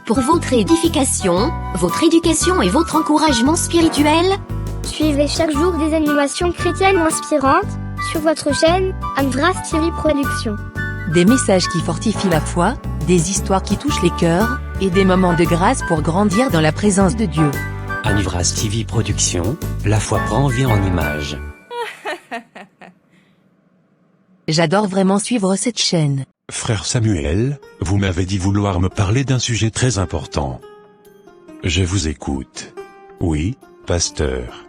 pour votre édification, votre éducation et votre encouragement spirituel. Suivez chaque jour des animations chrétiennes inspirantes sur votre chaîne Amvras TV Productions. Des messages qui fortifient la foi, des histoires qui touchent les cœurs, et des moments de grâce pour grandir dans la présence de Dieu. Amvras TV Productions, la foi prend vie en images. J'adore vraiment suivre cette chaîne. Frère Samuel, vous m'avez dit vouloir me parler d'un sujet très important. Je vous écoute. Oui, pasteur.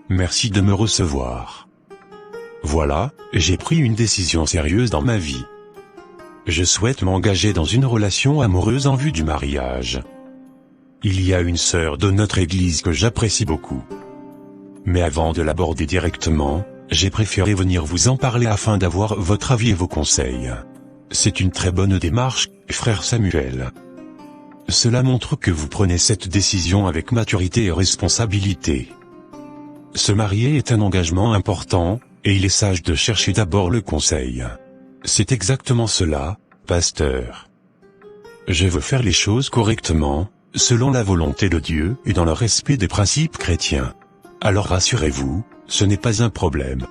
Merci de me recevoir. Voilà, j'ai pris une décision sérieuse dans ma vie. Je souhaite m'engager dans une relation amoureuse en vue du mariage. Il y a une sœur de notre église que j'apprécie beaucoup. Mais avant de l'aborder directement, j'ai préféré venir vous en parler afin d'avoir votre avis et vos conseils. C'est une très bonne démarche, frère Samuel. Cela montre que vous prenez cette décision avec maturité et responsabilité. Se marier est un engagement important, et il est sage de chercher d'abord le conseil. C'est exactement cela, pasteur. Je veux faire les choses correctement, selon la volonté de Dieu et dans le respect des principes chrétiens. Alors rassurez-vous, ce n'est pas un problème.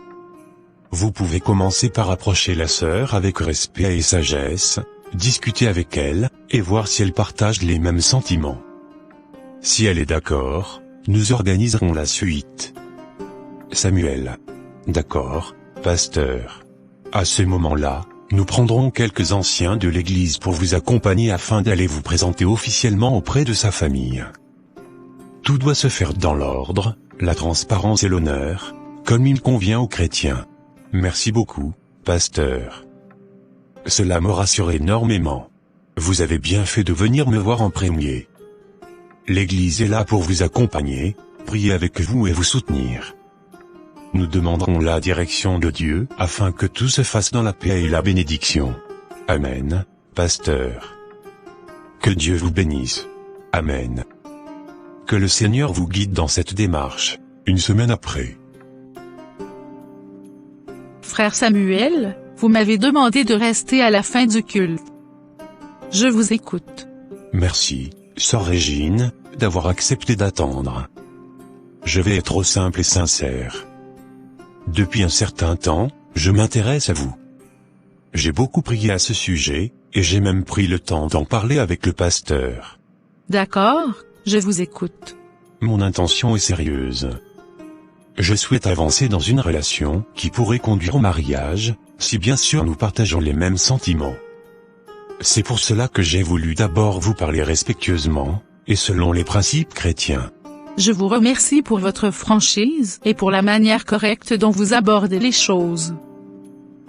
Vous pouvez commencer par approcher la sœur avec respect et sagesse, discuter avec elle, et voir si elle partage les mêmes sentiments. Si elle est d'accord, nous organiserons la suite. Samuel. D'accord, pasteur. À ce moment-là, nous prendrons quelques anciens de l'église pour vous accompagner afin d'aller vous présenter officiellement auprès de sa famille. Tout doit se faire dans l'ordre, la transparence et l'honneur, comme il convient aux chrétiens. Merci beaucoup, pasteur. Cela me rassure énormément. Vous avez bien fait de venir me voir en premier. L'Église est là pour vous accompagner, prier avec vous et vous soutenir. Nous demanderons la direction de Dieu afin que tout se fasse dans la paix et la bénédiction. Amen, pasteur. Que Dieu vous bénisse. Amen. Que le Seigneur vous guide dans cette démarche. Une semaine après. Frère Samuel, vous m'avez demandé de rester à la fin du culte. Je vous écoute. Merci, sœur Régine, d'avoir accepté d'attendre. Je vais être simple et sincère. Depuis un certain temps, je m'intéresse à vous. J'ai beaucoup prié à ce sujet, et j'ai même pris le temps d'en parler avec le pasteur. D'accord, je vous écoute. Mon intention est sérieuse. Je souhaite avancer dans une relation qui pourrait conduire au mariage, si bien sûr nous partageons les mêmes sentiments. C'est pour cela que j'ai voulu d'abord vous parler respectueusement, et selon les principes chrétiens. Je vous remercie pour votre franchise et pour la manière correcte dont vous abordez les choses.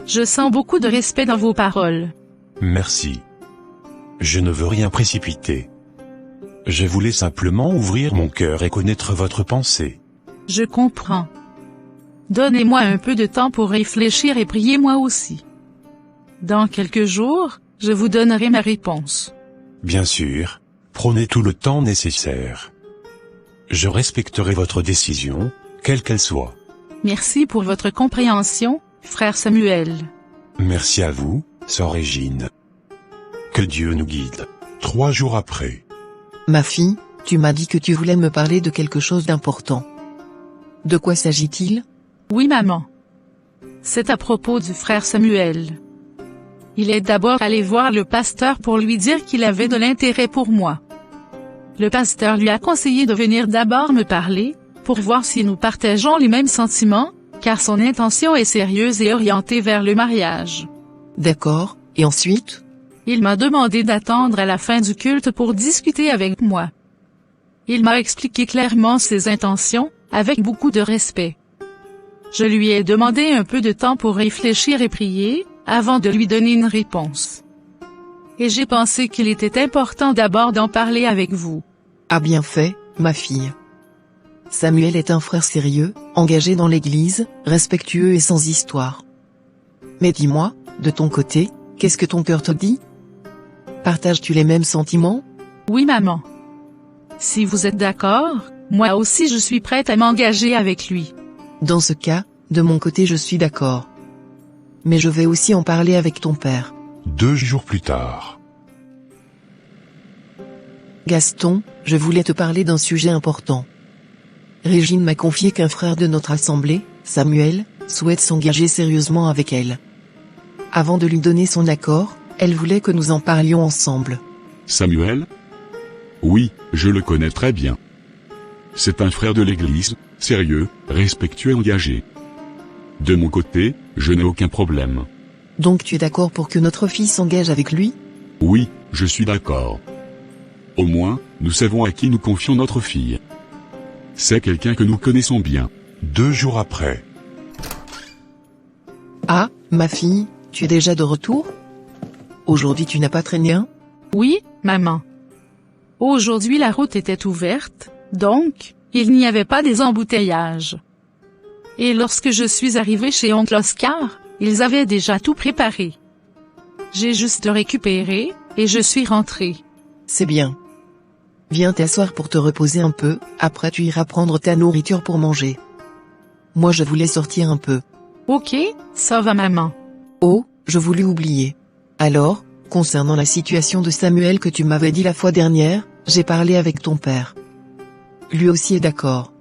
Je sens beaucoup de respect dans vos paroles. Merci. Je ne veux rien précipiter. Je voulais simplement ouvrir mon cœur et connaître votre pensée. Je comprends. Donnez-moi un peu de temps pour réfléchir et prier moi aussi. Dans quelques jours, je vous donnerai ma réponse. Bien sûr, prenez tout le temps nécessaire. Je respecterai votre décision, quelle qu'elle soit. Merci pour votre compréhension, frère Samuel. Merci à vous, sœur Régine. Que Dieu nous guide. 3 jours après. Ma fille, tu m'as dit que tu voulais me parler de quelque chose d'important. De quoi s'agit-il? Oui, maman. C'est à propos du frère Samuel. Il est d'abord allé voir le pasteur pour lui dire qu'il avait de l'intérêt pour moi. Le pasteur lui a conseillé de venir d'abord me parler, pour voir si nous partageons les mêmes sentiments, car son intention est sérieuse et orientée vers le mariage. D'accord, et ensuite? Il m'a demandé d'attendre à la fin du culte pour discuter avec moi. Il m'a expliqué clairement ses intentions, avec beaucoup de respect. Je lui ai demandé un peu de temps pour réfléchir et prier, avant de lui donner une réponse. Et j'ai pensé qu'il était important d'abord d'en parler avec vous. Ah, bien fait, ma fille. Samuel est un frère sérieux, engagé dans l'église, respectueux et sans histoire. Mais dis-moi, de ton côté, qu'est-ce que ton cœur te dit? Partages-tu les mêmes sentiments? Oui, maman. Si vous êtes d'accord, moi aussi je suis prête à m'engager avec lui. Dans ce cas, de mon côté je suis d'accord. Mais je vais aussi en parler avec ton père. 2 jours plus tard. Gaston, je voulais te parler d'un sujet important. Régine m'a confié qu'un frère de notre assemblée, Samuel, souhaite s'engager sérieusement avec elle. Avant de lui donner son accord, elle voulait que nous en parlions ensemble. Samuel? Oui, je le connais très bien. C'est un frère de l'église, sérieux, respectueux et engagé. De mon côté, je n'ai aucun problème. Donc tu es d'accord pour que notre fille s'engage avec lui? Oui, je suis d'accord. Au moins, nous savons à qui nous confions notre fille. C'est quelqu'un que nous connaissons bien. 2 jours après. Ah, ma fille, tu es déjà de retour? Aujourd'hui tu n'as pas traîné un? Oui, maman. Aujourd'hui la route était ouverte, donc, il n'y avait pas des embouteillages. Et lorsque je suis arrivé chez oncle Oscar, ils avaient déjà tout préparé. J'ai juste le récupéré, et je suis rentré. C'est bien. Viens t'asseoir pour te reposer un peu, après tu iras prendre ta nourriture pour manger. Moi je voulais sortir un peu. Ok, ça va maman. Oh, je voulais oublier. Alors, concernant la situation de Samuel que tu m'avais dit la fois dernière, j'ai parlé avec ton père. Lui aussi est d'accord.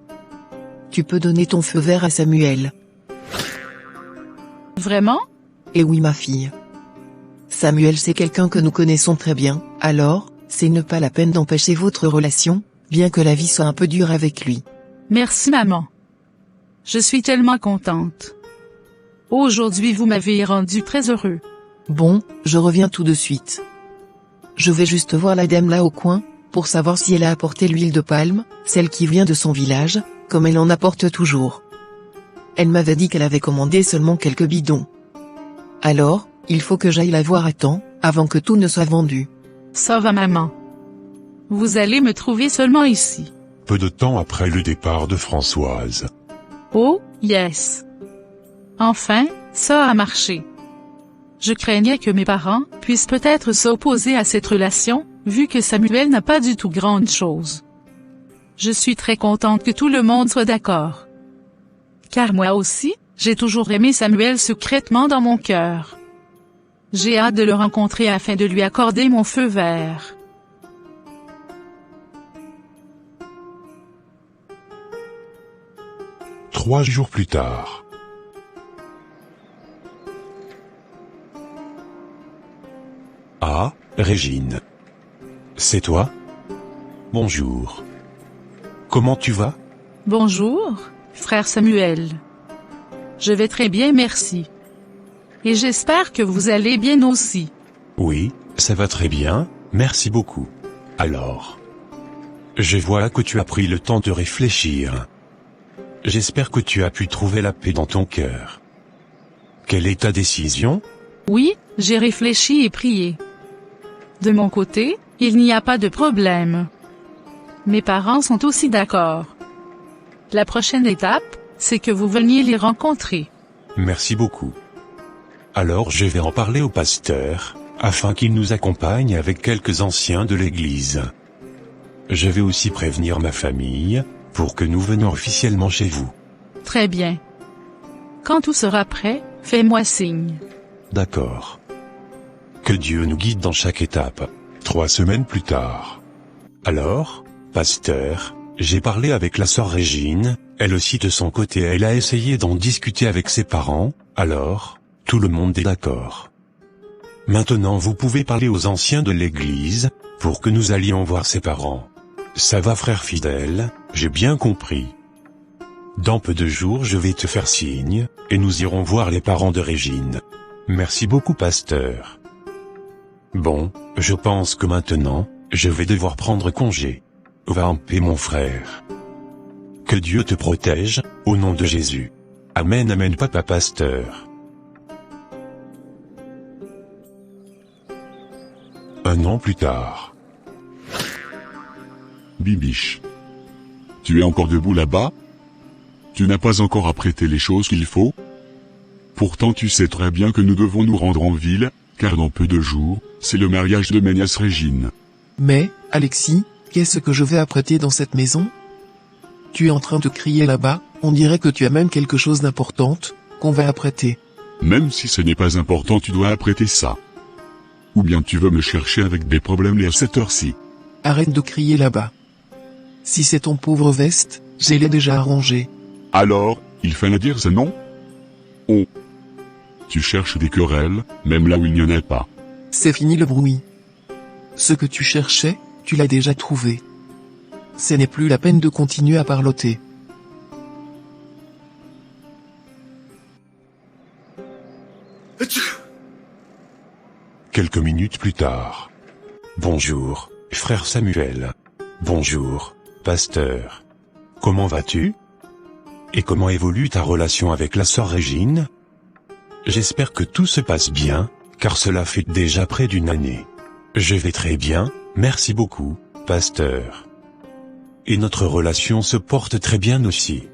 Tu peux donner ton feu vert à Samuel. Vraiment? Eh oui ma fille. Samuel c'est quelqu'un que nous connaissons très bien, alors, c'est ne pas la peine d'empêcher votre relation, bien que la vie soit un peu dure avec lui. Merci maman. Je suis tellement contente. Aujourd'hui vous m'avez rendu très heureux. Bon, je reviens tout de suite. Je vais juste voir la dame là au coin, pour savoir si elle a apporté l'huile de palme, celle qui vient de son village, comme elle en apporte toujours. Elle m'avait dit qu'elle avait commandé seulement quelques bidons. Alors, il faut que j'aille la voir à temps, avant que tout ne soit vendu. Ça va maman. Vous allez me trouver seulement ici. Peu de temps après le départ de Françoise. Oh, yes. Enfin, ça a marché. Je craignais que mes parents puissent peut-être s'opposer à cette relation, vu que Samuel n'a pas du tout grande chose. Je suis très contente que tout le monde soit d'accord. Car moi aussi, j'ai toujours aimé Samuel secrètement dans mon cœur. J'ai hâte de le rencontrer afin de lui accorder mon feu vert. Trois jours plus tard. Ah, Régine. C'est toi? Bonjour. Comment tu vas? Bonjour, frère Samuel. Je vais très bien, merci. Et j'espère que vous allez bien aussi. Oui, ça va très bien, merci beaucoup. Alors, je vois que tu as pris le temps de réfléchir. J'espère que tu as pu trouver la paix dans ton cœur. Quelle est ta décision? Oui, j'ai réfléchi et prié. De mon côté, il n'y a pas de problème. Mes parents sont aussi d'accord. La prochaine étape, c'est que vous veniez les rencontrer. Merci beaucoup. Alors je vais en parler au pasteur, afin qu'il nous accompagne avec quelques anciens de l'église. Je vais aussi prévenir ma famille, pour que nous venions officiellement chez vous. Très bien. Quand tout sera prêt, fais-moi signe. D'accord. Que Dieu nous guide dans chaque étape. 3 semaines plus tard. Alors, pasteur, j'ai parlé avec la sœur Régine, elle aussi de son côté elle a essayé d'en discuter avec ses parents, alors, tout le monde est d'accord. Maintenant vous pouvez parler aux anciens de l'église, pour que nous allions voir ses parents. Ça va frère fidèle, j'ai bien compris. Dans peu de jours je vais te faire signe, et nous irons voir les parents de Régine. Merci beaucoup pasteur. Bon, je pense que maintenant, je vais devoir prendre congé. Va en paix mon frère. Que Dieu te protège, au nom de Jésus. Amen amen papa pasteur. 1 an plus tard. Bibiche. Tu es encore debout là-bas? Tu n'as pas encore apprêté les choses qu'il faut? Pourtant tu sais très bien que nous devons nous rendre en ville, car dans peu de jours, c'est le mariage de Ménias Régine. Mais, Alexis, qu'est-ce que je vais apprêter dans cette maison? Tu es en train de crier là-bas, on dirait que tu as même quelque chose d'important, qu'on va apprêter. Même si ce n'est pas important tu dois apprêter ça. Ou bien tu veux me chercher avec des problèmes à cette heure-ci? Arrête de crier là-bas. Si c'est ton pauvre veste, je l'ai déjà arrangé. Alors, il fallait dire ça non? Oh. Tu cherches des querelles, même là où il n'y en a pas. C'est fini le bruit. Ce que tu cherchais, tu l'as déjà trouvé. Ce n'est plus la peine de continuer à parloter. Quelques minutes plus tard. Bonjour, frère Samuel. Bonjour, pasteur. Comment vas-tu? Et comment évolue ta relation avec la sœur Régine? J'espère que tout se passe bien, car cela fait déjà près d'une année. Je vais très bien, merci beaucoup, pasteur. Et notre relation se porte très bien aussi.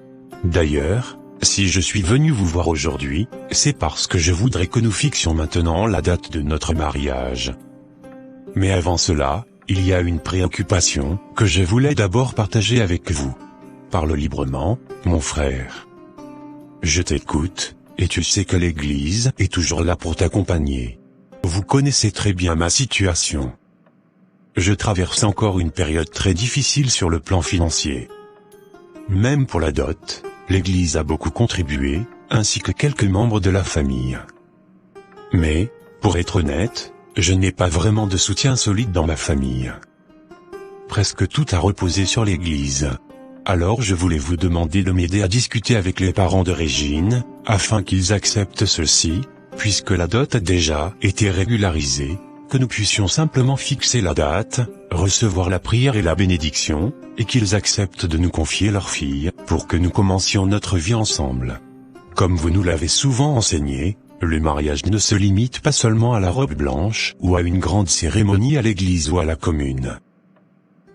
D'ailleurs, si je suis venu vous voir aujourd'hui, c'est parce que je voudrais que nous fixions maintenant la date de notre mariage. Mais avant cela, il y a une préoccupation que je voulais d'abord partager avec vous. Parle librement, mon frère. Je t'écoute, et tu sais que l'Église est toujours là pour t'accompagner. Vous connaissez très bien ma situation. Je traverse encore une période très difficile sur le plan financier. Même pour la dot, l'Église a beaucoup contribué, ainsi que quelques membres de la famille. Mais, pour être honnête, je n'ai pas vraiment de soutien solide dans ma famille. Presque tout a reposé sur l'Église. Alors je voulais vous demander de m'aider à discuter avec les parents de Régine, afin qu'ils acceptent ceci, puisque la dot a déjà été régularisée, que nous puissions simplement fixer la date, recevoir la prière et la bénédiction, et qu'ils acceptent de nous confier leur fille, pour que nous commencions notre vie ensemble. Comme vous nous l'avez souvent enseigné, le mariage ne se limite pas seulement à la robe blanche ou à une grande cérémonie à l'église ou à la commune.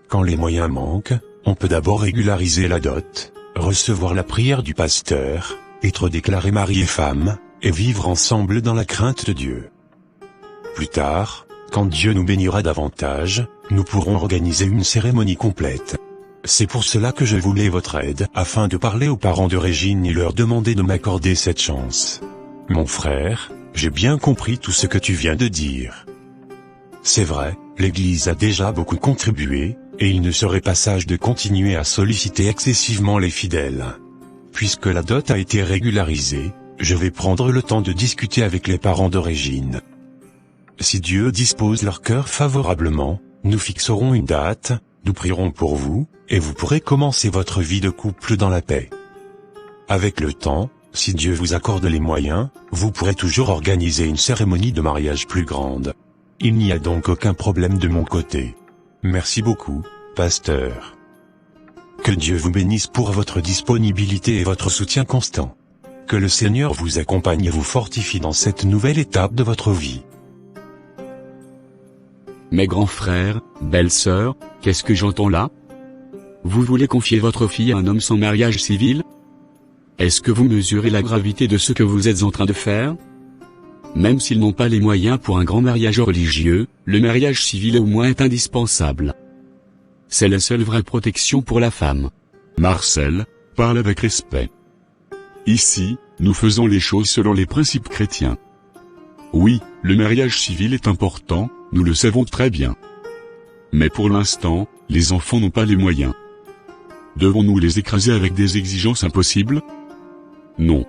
Quand les moyens manquent, on peut d'abord régulariser la dot, recevoir la prière du pasteur, être déclaré mari et femme, et vivre ensemble dans la crainte de Dieu. Plus tard, quand Dieu nous bénira davantage, nous pourrons organiser une cérémonie complète. C'est pour cela que je voulais votre aide, afin de parler aux parents de Régine et leur demander de m'accorder cette chance. Mon frère, j'ai bien compris tout ce que tu viens de dire. C'est vrai, l'Église a déjà beaucoup contribué, et il ne serait pas sage de continuer à solliciter excessivement les fidèles. Puisque la dot a été régularisée, je vais prendre le temps de discuter avec les parents de Régine. Si Dieu dispose leur cœur favorablement, nous fixerons une date, nous prierons pour vous, et vous pourrez commencer votre vie de couple dans la paix. Avec le temps, si Dieu vous accorde les moyens, vous pourrez toujours organiser une cérémonie de mariage plus grande. Il n'y a donc aucun problème de mon côté. Merci beaucoup, pasteur. Que Dieu vous bénisse pour votre disponibilité et votre soutien constant. Que le Seigneur vous accompagne et vous fortifie dans cette nouvelle étape de votre vie. Mes grands frères, belles sœurs, qu'est-ce que j'entends là? Vous voulez confier votre fille à un homme sans mariage civil? Est-ce que vous mesurez la gravité de ce que vous êtes en train de faire? Même s'ils n'ont pas les moyens pour un grand mariage religieux, le mariage civil au moins est indispensable. C'est la seule vraie protection pour la femme. Marcel, parle avec respect. Ici, nous faisons les choses selon les principes chrétiens. Oui, le mariage civil est important, nous le savons très bien. Mais pour l'instant, les enfants n'ont pas les moyens. Devons-nous les écraser avec des exigences impossibles? Non.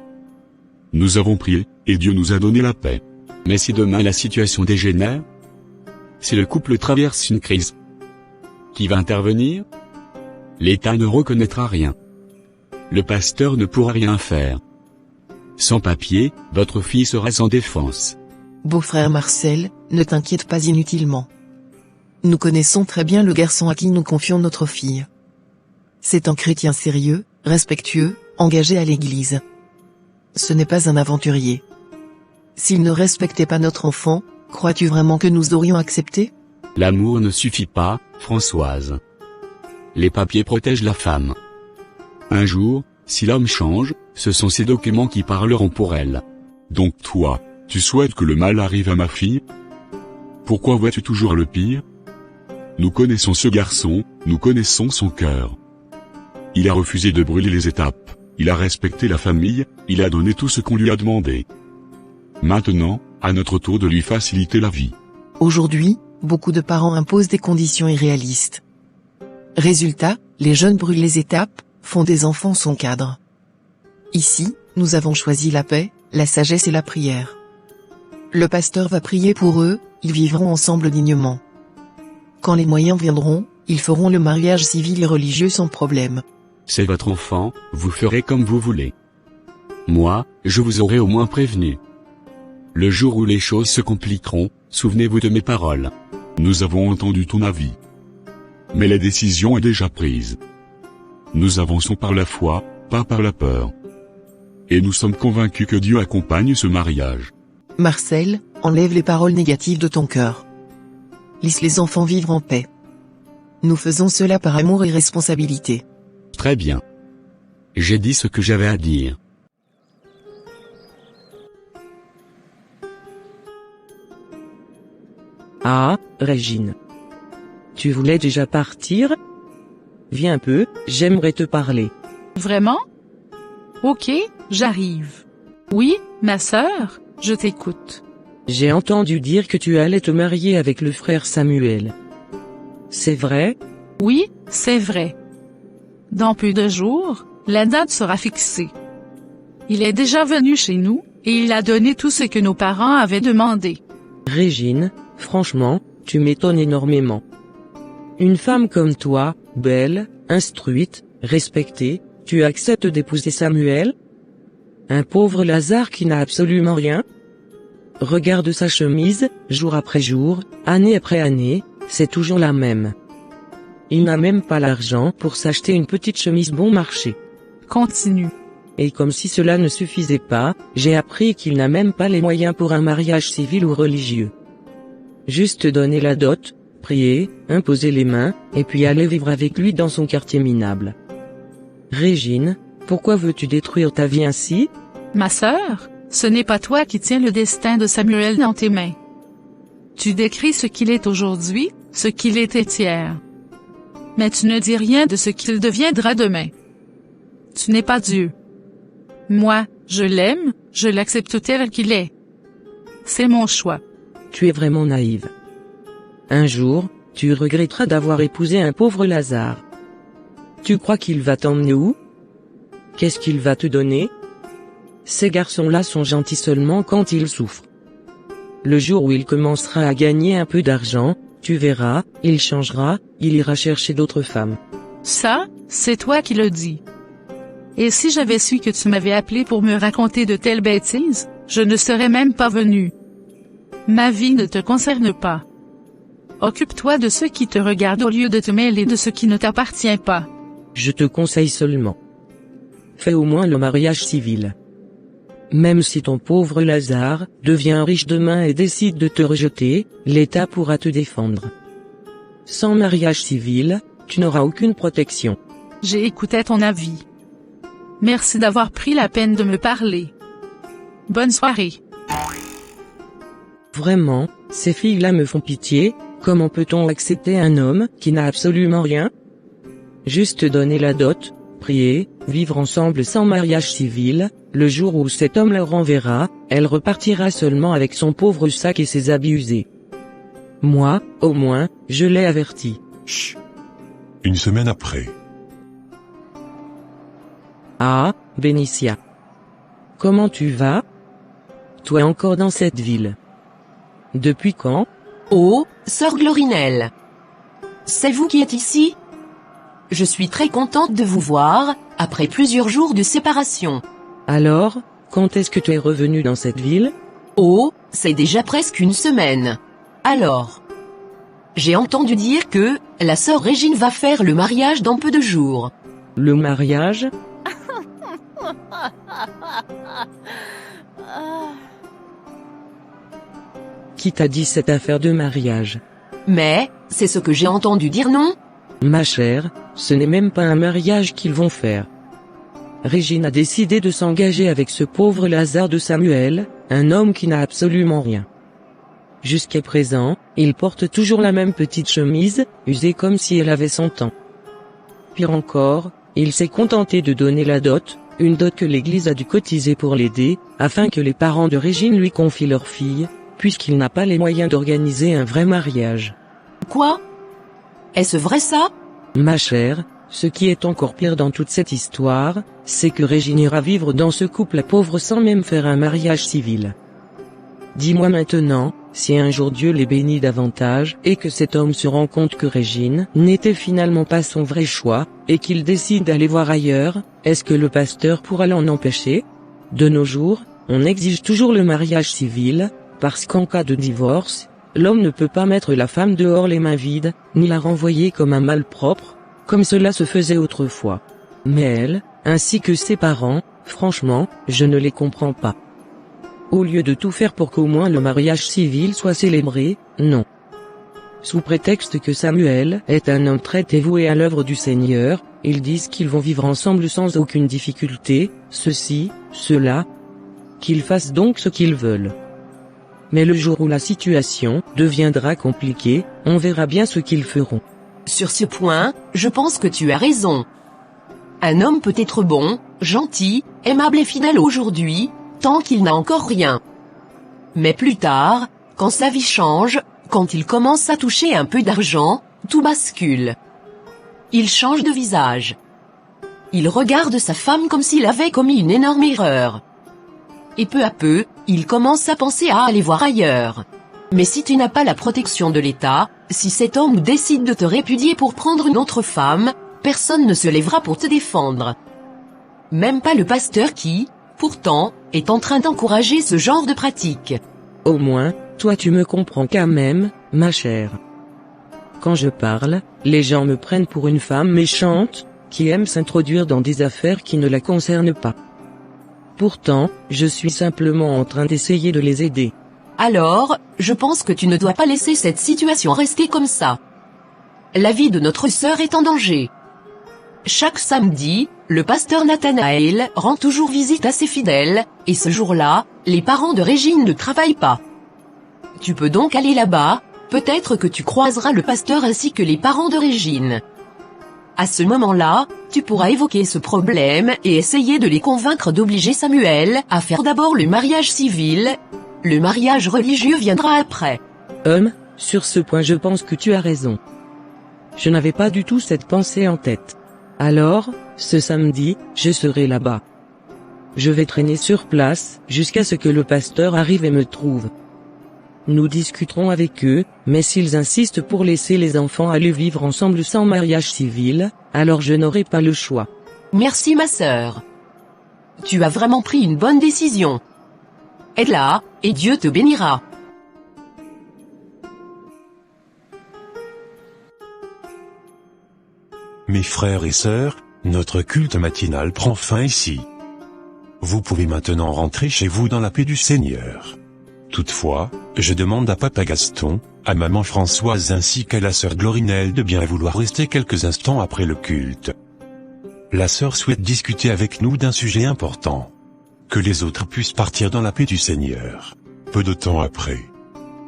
Nous avons prié, et Dieu nous a donné la paix. Mais si demain la situation dégénère? Si le couple traverse une crise? Qui va intervenir? L'État ne reconnaîtra rien. Le pasteur ne pourra rien faire. Sans papier, votre fille sera sans défense. Beau-frère Marcel, ne t'inquiète pas inutilement. Nous connaissons très bien le garçon à qui nous confions notre fille. C'est un chrétien sérieux, respectueux, engagé à l'église. Ce n'est pas un aventurier. S'il ne respectait pas notre enfant, crois-tu vraiment que nous aurions accepté? L'amour ne suffit pas, Françoise. Les papiers protègent la femme. Un jour, si l'homme change, ce sont ces documents qui parleront pour elle. Donc toi, tu souhaites que le mal arrive à ma fille? Pourquoi vois-tu toujours le pire? Nous connaissons ce garçon, nous connaissons son cœur. Il a refusé de brûler les étapes, il a respecté la famille, il a donné tout ce qu'on lui a demandé. Maintenant, à notre tour de lui faciliter la vie. Aujourd'hui, beaucoup de parents imposent des conditions irréalistes. Résultat, les jeunes brûlent les étapes, font des enfants sans cadre. Ici, nous avons choisi la paix, la sagesse et la prière. Le pasteur va prier pour eux, ils vivront ensemble dignement. Quand les moyens viendront, ils feront le mariage civil et religieux sans problème. C'est votre enfant, vous ferez comme vous voulez. Moi, je vous aurai au moins prévenu. Le jour où les choses se compliqueront, souvenez-vous de mes paroles. Nous avons entendu ton avis. Mais la décision est déjà prise. Nous avançons par la foi, pas par la peur. Et nous sommes convaincus que Dieu accompagne ce mariage. Marcel, enlève les paroles négatives de ton cœur. Laisse les enfants vivre en paix. Nous faisons cela par amour et responsabilité. Très bien. J'ai dit ce que j'avais à dire. Ah, Régine. Tu voulais déjà partir? Viens un peu, j'aimerais te parler. Vraiment? Ok, j'arrive. Oui, ma sœur, je t'écoute. J'ai entendu dire que tu allais te marier avec le frère Samuel. C'est vrai? Oui, c'est vrai. Dans peu de jours, la date sera fixée. Il est déjà venu chez nous, et il a donné tout ce que nos parents avaient demandé. Régine, franchement, tu m'étonnes énormément. Une femme comme toi, belle, instruite, respectée, tu acceptes d'épouser Samuel? Un pauvre Lazare qui n'a absolument rien? Regarde sa chemise, jour après jour, année après année, c'est toujours la même. Il n'a même pas l'argent pour s'acheter une petite chemise bon marché. Continue. Et comme si cela ne suffisait pas, j'ai appris qu'il n'a même pas les moyens pour un mariage civil ou religieux. Juste donner la dot, prier, imposer les mains, et puis aller vivre avec lui dans son quartier minable. Régine, pourquoi veux-tu détruire ta vie ainsi? Ma sœur, ce n'est pas toi qui tiens le destin de Samuel dans tes mains. Tu décris ce qu'il est aujourd'hui, ce qu'il était hier. Mais tu ne dis rien de ce qu'il deviendra demain. Tu n'es pas Dieu. Moi, je l'aime, je l'accepte tel qu'il est. C'est mon choix. Tu es vraiment naïve. Un jour, tu regretteras d'avoir épousé un pauvre Lazare. Tu crois qu'il va t'emmener où? Qu'est-ce qu'il va te donner? Ces garçons-là sont gentils seulement quand ils souffrent. Le jour où il commencera à gagner un peu d'argent, tu verras, il changera, il ira chercher d'autres femmes. Ça, c'est toi qui le dis. Et si j'avais su que tu m'avais appelé pour me raconter de telles bêtises, je ne serais même pas venu. Ma vie ne te concerne pas. Occupe-toi de ceux qui te regardent au lieu de te mêler de ce qui ne t'appartient pas. Je te conseille seulement. Fais au moins le mariage civil. Même si ton pauvre Lazare devient riche demain et décide de te rejeter, l'État pourra te défendre. Sans mariage civil, tu n'auras aucune protection. J'ai écouté ton avis. Merci d'avoir pris la peine de me parler. Bonne soirée. Vraiment, ces filles-là me font pitié. Comment peut-on accepter un homme qui n'a absolument rien? Juste donner la dot, prier, vivre ensemble sans mariage civil, le jour où cet homme la renverra, elle repartira seulement avec son pauvre sac et ses habits usés. Moi, au moins, je l'ai averti. Chut. Une semaine après. Ah, Bénicia. Comment tu vas? Toi encore dans cette ville? Depuis quand? Oh, sœur Glorinelle. C'est vous qui êtes ici? Je suis très contente de vous voir, après plusieurs jours de séparation. Alors, quand est-ce que tu es revenu dans cette ville? Oh, c'est déjà presque une semaine. Alors, j'ai entendu dire que la sœur Régine va faire le mariage dans peu de jours. Le mariage? Qui t'a dit cette affaire de mariage? Mais, c'est ce que j'ai entendu dire, non? Ma chère, ce n'est même pas un mariage qu'ils vont faire. Régine a décidé de s'engager avec ce pauvre Lazare de Samuel, un homme qui n'a absolument rien. Jusqu'à présent, il porte toujours la même petite chemise, usée comme si elle avait 100 ans. Pire encore, il s'est contenté de donner la dot, une dot que l'église a dû cotiser pour l'aider, afin que les parents de Régine lui confient leur fille, puisqu'il n'a pas les moyens d'organiser un vrai mariage. Quoi? Est-ce vrai ça? Ma chère, ce qui est encore pire dans toute cette histoire, c'est que Régine ira vivre dans ce couple pauvre sans même faire un mariage civil. Dis-moi maintenant, si un jour Dieu les bénit davantage et que cet homme se rend compte que Régine n'était finalement pas son vrai choix, et qu'il décide d'aller voir ailleurs, est-ce que le pasteur pourra l'en empêcher? De nos jours, on exige toujours le mariage civil, parce qu'en cas de divorce, l'homme ne peut pas mettre la femme dehors les mains vides, ni la renvoyer comme un malpropre, comme cela se faisait autrefois. Mais elle, ainsi que ses parents, franchement, je ne les comprends pas. Au lieu de tout faire pour qu'au moins le mariage civil soit célébré, non. Sous prétexte que Samuel est un homme très dévoué à l'œuvre du Seigneur, ils disent qu'ils vont vivre ensemble sans aucune difficulté, ceci, cela. Qu'ils fassent donc ce qu'ils veulent. Mais le jour où la situation deviendra compliquée, on verra bien ce qu'ils feront. Sur ce point, je pense que tu as raison. Un homme peut être bon, gentil, aimable et fidèle aujourd'hui, tant qu'il n'a encore rien. Mais plus tard, quand sa vie change, quand il commence à toucher un peu d'argent, tout bascule. Il change de visage. Il regarde sa femme comme s'il avait commis une énorme erreur. Et peu à peu, il commence à penser à aller voir ailleurs. Mais si tu n'as pas la protection de l'État, si cet homme décide de te répudier pour prendre une autre femme, personne ne se lèvera pour te défendre. Même pas le pasteur qui, pourtant, est en train d'encourager ce genre de pratique. Au moins, toi tu me comprends quand même, ma chère. Quand je parle, les gens me prennent pour une femme méchante, qui aime s'introduire dans des affaires qui ne la concernent pas. Pourtant, je suis simplement en train d'essayer de les aider. Alors, je pense que tu ne dois pas laisser cette situation rester comme ça. La vie de notre sœur est en danger. Chaque samedi, le pasteur Nathanaël rend toujours visite à ses fidèles, et ce jour-là, les parents de Régine ne travaillent pas. Tu peux donc aller là-bas, peut-être que tu croiseras le pasteur ainsi que les parents de Régine. À ce moment-là, tu pourras évoquer ce problème et essayer de les convaincre d'obliger Samuel à faire d'abord le mariage civil. Le mariage religieux viendra après. Sur ce point je pense que tu as raison. Je n'avais pas du tout cette pensée en tête. Alors, ce samedi, je serai là-bas. Je vais traîner sur place, jusqu'à ce que le pasteur arrive et me trouve. Nous discuterons avec eux, mais s'ils insistent pour laisser les enfants aller vivre ensemble sans mariage civil, alors je n'aurai pas le choix. Merci ma sœur. Tu as vraiment pris une bonne décision. Aide-la, et Dieu te bénira. Mes frères et sœurs, notre culte matinal prend fin ici. Vous pouvez maintenant rentrer chez vous dans la paix du Seigneur. Toutefois, je demande à Papa Gaston, à Maman Françoise ainsi qu'à la sœur Glorinelle de bien vouloir rester quelques instants après le culte. La sœur souhaite discuter avec nous d'un sujet important. Que les autres puissent partir dans la paix du Seigneur. Peu de temps après.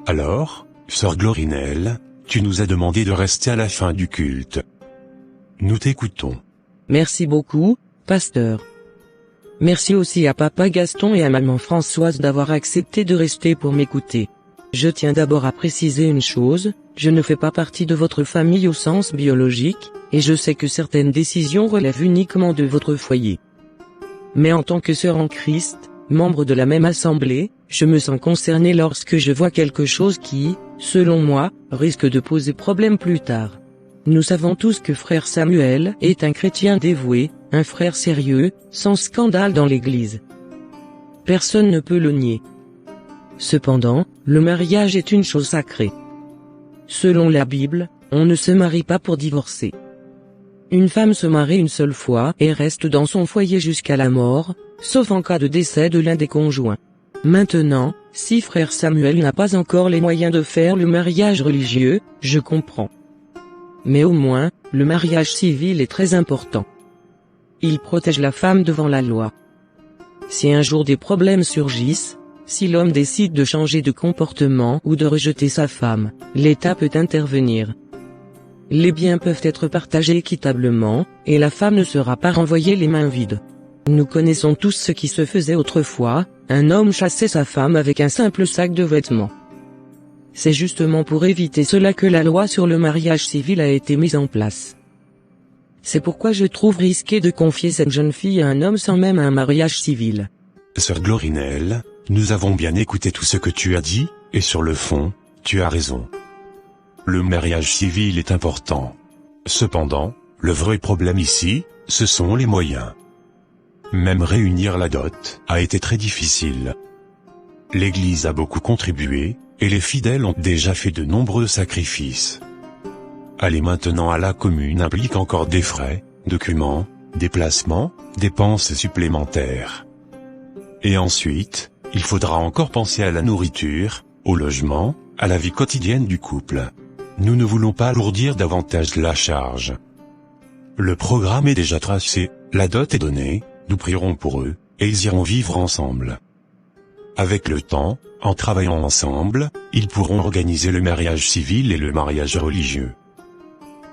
Alors, sœur Glorinelle, tu nous as demandé de rester à la fin du culte. Nous t'écoutons. Merci beaucoup, pasteur. Merci aussi à Papa Gaston et à Maman Françoise d'avoir accepté de rester pour m'écouter. Je tiens d'abord à préciser une chose, je ne fais pas partie de votre famille au sens biologique, et je sais que certaines décisions relèvent uniquement de votre foyer. Mais en tant que sœur en Christ, membre de la même assemblée, je me sens concerné lorsque je vois quelque chose qui, selon moi, risque de poser problème plus tard. Nous savons tous que frère Samuel est un chrétien dévoué, un frère sérieux, sans scandale dans l'église. Personne ne peut le nier. Cependant, le mariage est une chose sacrée. Selon la Bible, on ne se marie pas pour divorcer. Une femme se marie une seule fois et reste dans son foyer jusqu'à la mort, sauf en cas de décès de l'un des conjoints. Maintenant, si frère Samuel n'a pas encore les moyens de faire le mariage religieux, je comprends. Mais au moins, le mariage civil est très important. Il protège la femme devant la loi. Si un jour des problèmes surgissent, si l'homme décide de changer de comportement ou de rejeter sa femme, l'État peut intervenir. Les biens peuvent être partagés équitablement, et la femme ne sera pas renvoyée les mains vides. Nous connaissons tous ce qui se faisait autrefois, un homme chassait sa femme avec un simple sac de vêtements. C'est justement pour éviter cela que la loi sur le mariage civil a été mise en place. C'est pourquoi je trouve risqué de confier cette jeune fille à un homme sans même un mariage civil. Sœur Glorinelle, nous avons bien écouté tout ce que tu as dit, et sur le fond, tu as raison. Le mariage civil est important. Cependant, le vrai problème ici, ce sont les moyens. Même réunir la dot a été très difficile. L'Église a beaucoup contribué, et les fidèles ont déjà fait de nombreux sacrifices. Aller maintenant à la commune implique encore des frais, documents, déplacements, dépenses supplémentaires. Et ensuite, il faudra encore penser à la nourriture, au logement, à la vie quotidienne du couple. Nous ne voulons pas alourdir davantage la charge. Le programme est déjà tracé, la dot est donnée, nous prierons pour eux, et ils iront vivre ensemble. Avec le temps, en travaillant ensemble, ils pourront organiser le mariage civil et le mariage religieux.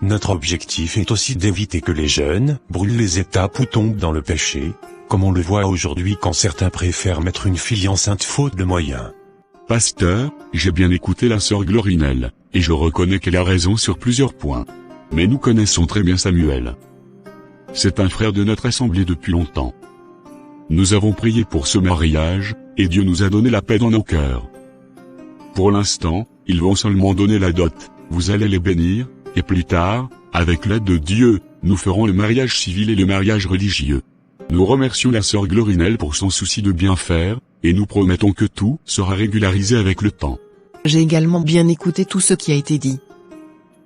Notre objectif est aussi d'éviter que les jeunes brûlent les étapes ou tombent dans le péché, comme on le voit aujourd'hui quand certains préfèrent mettre une fille enceinte faute de moyens. Pasteur, j'ai bien écouté la sœur Glorinelle, et je reconnais qu'elle a raison sur plusieurs points. Mais nous connaissons très bien Samuel. C'est un frère de notre assemblée depuis longtemps. Nous avons prié pour ce mariage, et Dieu nous a donné la paix dans nos cœurs. Pour l'instant, ils vont seulement donner la dot, vous allez les bénir, et plus tard, avec l'aide de Dieu, nous ferons le mariage civil et le mariage religieux. Nous remercions la sœur Glorinelle pour son souci de bien faire, et nous promettons que tout sera régularisé avec le temps. J'ai également bien écouté tout ce qui a été dit.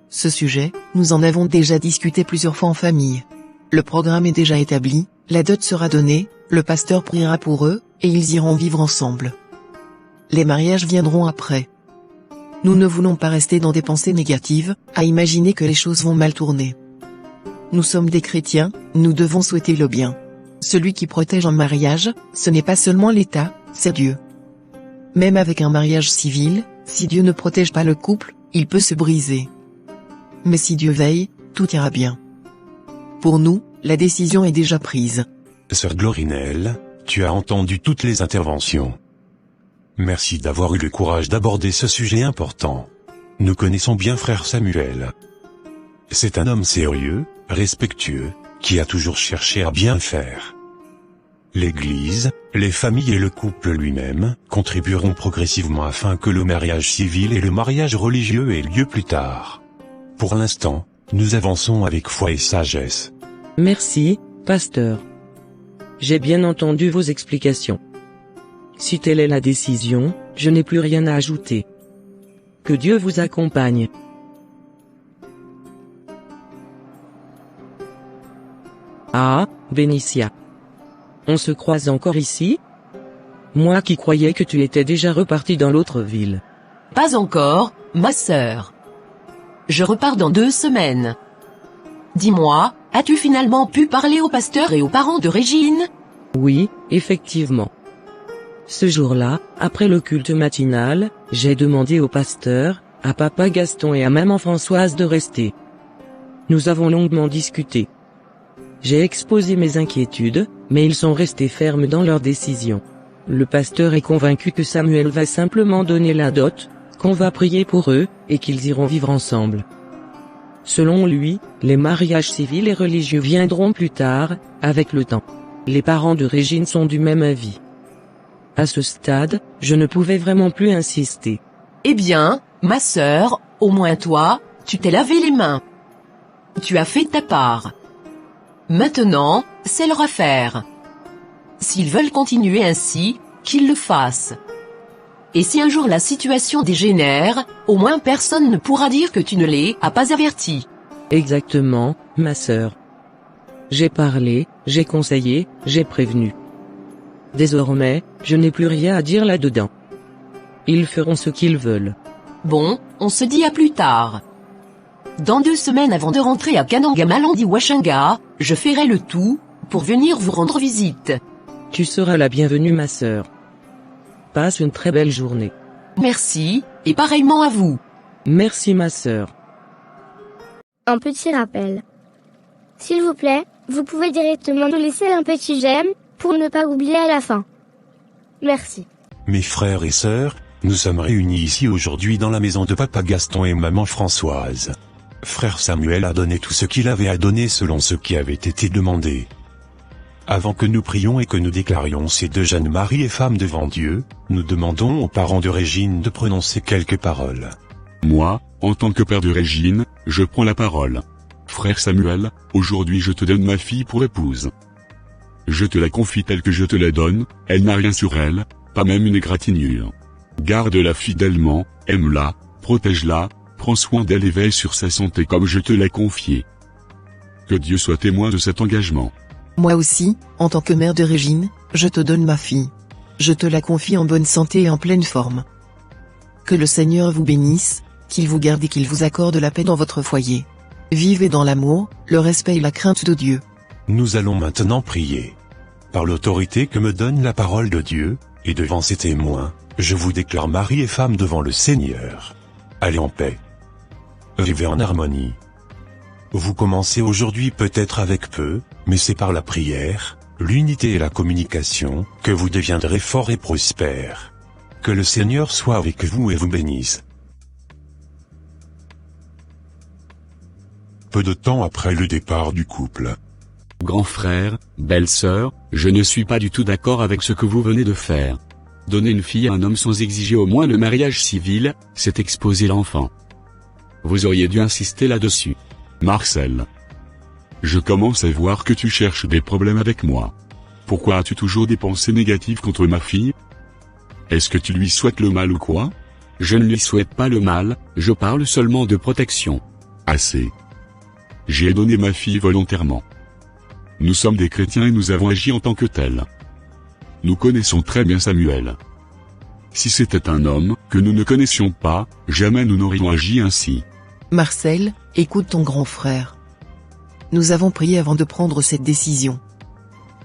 Ce sujet, nous en avons déjà discuté plusieurs fois en famille. Le programme est déjà établi, la dot sera donnée, le pasteur priera pour eux, et ils iront vivre ensemble. Les mariages viendront après. Nous ne voulons pas rester dans des pensées négatives, à imaginer que les choses vont mal tourner. Nous sommes des chrétiens, nous devons souhaiter le bien. Celui qui protège un mariage, ce n'est pas seulement l'État, c'est Dieu. Même avec un mariage civil, si Dieu ne protège pas le couple, il peut se briser. Mais si Dieu veille, tout ira bien. Pour nous, la décision est déjà prise. Sœur Glorinelle, tu as entendu toutes les interventions. Merci d'avoir eu le courage d'aborder ce sujet important. Nous connaissons bien frère Samuel. C'est un homme sérieux, respectueux, qui a toujours cherché à bien faire. L'Église, les familles et le couple lui-même contribueront progressivement afin que le mariage civil et le mariage religieux aient lieu plus tard. Pour l'instant, nous avançons avec foi et sagesse. Merci, pasteur. J'ai bien entendu vos explications. Si telle est la décision, je n'ai plus rien à ajouter. Que Dieu vous accompagne. Ah, Bénicia. On se croise encore ici? Moi qui croyais que tu étais déjà reparti dans l'autre ville. Pas encore, ma sœur. Je repars dans 2 semaines. Dis-moi, as-tu finalement pu parler au pasteur et aux parents de Régine? Oui, effectivement. Ce jour-là, après le culte matinal, j'ai demandé au pasteur, à papa Gaston et à maman Françoise de rester. Nous avons longuement discuté. J'ai exposé mes inquiétudes, mais ils sont restés fermes dans leur décision. Le pasteur est convaincu que Samuel va simplement donner la dot, qu'on va prier pour eux, et qu'ils iront vivre ensemble. Selon lui, les mariages civils et religieux viendront plus tard, avec le temps. Les parents de Régine sont du même avis. À ce stade, je ne pouvais vraiment plus insister. Eh bien, ma sœur, au moins toi, tu t'es lavé les mains. Tu as fait ta part. Maintenant, c'est leur affaire. S'ils veulent continuer ainsi, qu'ils le fassent. Et si un jour la situation dégénère, au moins personne ne pourra dire que tu ne les as pas avertis. Exactement, ma sœur. J'ai parlé, j'ai conseillé, j'ai prévenu. Désormais, je n'ai plus rien à dire là-dedans. Ils feront ce qu'ils veulent. Bon, on se dit à plus tard. Dans 2 semaines avant de rentrer à Kanangamalandi Washanga, je ferai le tout, pour venir vous rendre visite. Tu seras la bienvenue ma sœur. Passe une très belle journée. Merci, et pareillement à vous. Merci ma sœur. Un petit rappel. S'il vous plaît, vous pouvez directement nous laisser un petit j'aime, pour ne pas oublier à la fin. Merci. Mes frères et sœurs, Nous sommes réunis ici aujourd'hui dans la maison de papa Gaston et maman Françoise. Frère Samuel a donné tout ce qu'il avait à donner selon ce qui avait été demandé. Avant que nous prions et que nous déclarions ces deux jeunes maris et femmes devant Dieu, nous demandons aux parents de Régine de prononcer quelques paroles. Moi, en tant que père de Régine, je prends la parole. Frère Samuel, aujourd'hui je te donne ma fille pour épouse. Je te la confie telle que je te la donne, elle n'a rien sur elle, pas même une égratignure. Garde-la fidèlement, aime-la, protège-la, prends soin d'elle et veille sur sa santé comme je te l'ai confiée. Que Dieu soit témoin de cet engagement. Moi aussi, en tant que mère de Régine, je te donne ma fille. Je te la confie en bonne santé et en pleine forme. Que le Seigneur vous bénisse, qu'il vous garde et qu'il vous accorde la paix dans votre foyer. Vivez dans l'amour, le respect et la crainte de Dieu. Nous allons maintenant prier. Par l'autorité que me donne la parole de Dieu, et devant ces témoins, je vous déclare mari et femme devant le Seigneur. Allez en paix. Vivez en harmonie. Vous commencez aujourd'hui peut-être avec peu, mais c'est par la prière, l'unité et la communication, que vous deviendrez forts et prospères. Que le Seigneur soit avec vous et vous bénisse. Peu de temps après le départ du couple. Grand frère, belle-sœur, je ne suis pas du tout d'accord avec ce que vous venez de faire. Donner une fille à un homme sans exiger au moins le mariage civil, c'est exposer l'enfant. Vous auriez dû insister là-dessus. Marcel. Je commence à voir que tu cherches des problèmes avec moi. Pourquoi as-tu toujours des pensées négatives contre ma fille? Est-ce que tu lui souhaites le mal ou quoi? Je ne lui souhaite pas le mal, je parle seulement de protection. Assez. J'ai donné ma fille volontairement. Nous sommes des chrétiens et nous avons agi en tant que tels. Nous connaissons très bien Samuel. Si c'était un homme, que nous ne connaissions pas, jamais nous n'aurions agi ainsi. Marcel, écoute ton grand frère. Nous avons prié avant de prendre cette décision.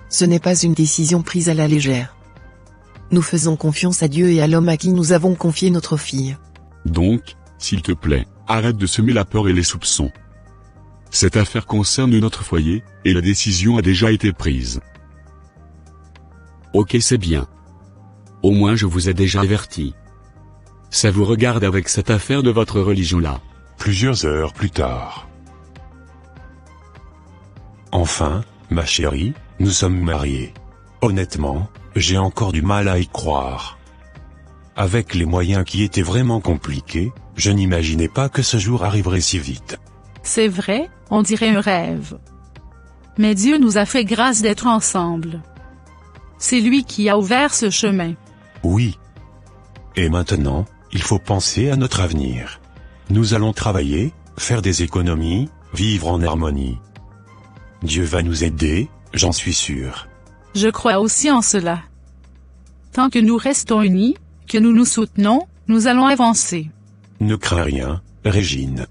Ce n'est pas une décision prise à la légère. Nous faisons confiance à Dieu et à l'homme à qui nous avons confié notre fille. Donc, s'il te plaît, arrête de semer la peur et les soupçons. Cette affaire concerne notre foyer, et la décision a déjà été prise. Ok, c'est bien. Au moins je vous ai déjà averti. Ça vous regarde avec cette affaire de votre religion-là. Plusieurs heures plus tard. Enfin, ma chérie, nous sommes mariés. Honnêtement, j'ai encore du mal à y croire. Avec les moyens qui étaient vraiment compliqués, je n'imaginais pas que ce jour arriverait si vite. C'est vrai, on dirait un rêve. Mais Dieu nous a fait grâce d'être ensemble. C'est lui qui a ouvert ce chemin. Oui. Et maintenant, il faut penser à notre avenir. Nous allons travailler, faire des économies, vivre en harmonie. Dieu va nous aider, j'en suis sûr. Je crois aussi en cela. Tant que nous restons unis, que nous nous soutenons, nous allons avancer. Ne crains rien, Régine.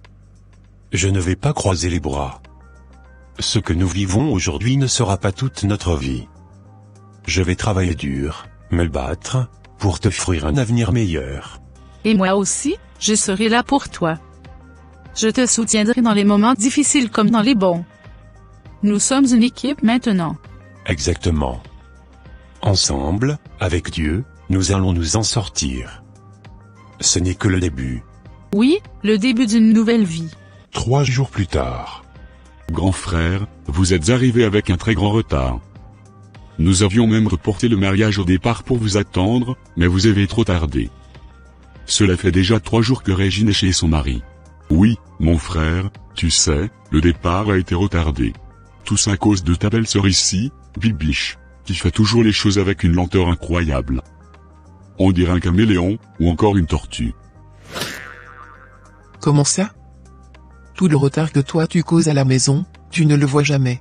Je ne vais pas croiser les bras. Ce que nous vivons aujourd'hui ne sera pas toute notre vie. Je vais travailler dur, me battre, pour t'offrir un avenir meilleur. Et moi aussi, je serai là pour toi. Je te soutiendrai dans les moments difficiles comme dans les bons. Nous sommes une équipe maintenant. Exactement. Ensemble, avec Dieu, nous allons nous en sortir. Ce n'est que le début. Oui, le début d'une nouvelle vie. 3 jours plus tard. Grand frère, vous êtes arrivé avec un très grand retard. Nous avions même reporté le mariage au départ pour vous attendre, mais vous avez trop tardé. Cela fait déjà 3 jours que Régine est chez son mari. Oui, mon frère, tu sais, le départ a été retardé. Tout ça à cause de ta belle-sœur ici, Bibiche, qui fait toujours les choses avec une lenteur incroyable. On dirait un caméléon, ou encore une tortue. Comment ça? Tout le retard que toi tu causes à la maison, tu ne le vois jamais.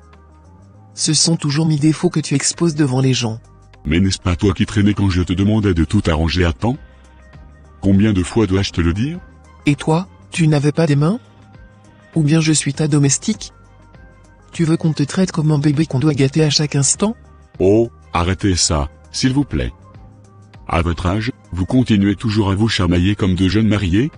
Ce sont toujours mes défauts que tu exposes devant les gens. Mais n'est-ce pas toi qui traînais quand je te demandais de tout arranger à temps? Combien de fois dois-je te le dire? Et toi, tu n'avais pas des mains? Ou bien je suis ta domestique? Tu veux qu'on te traite comme un bébé qu'on doit gâter à chaque instant? Oh, arrêtez ça, s'il vous plaît. À votre âge, vous continuez toujours à vous chamailler comme de jeunes mariés?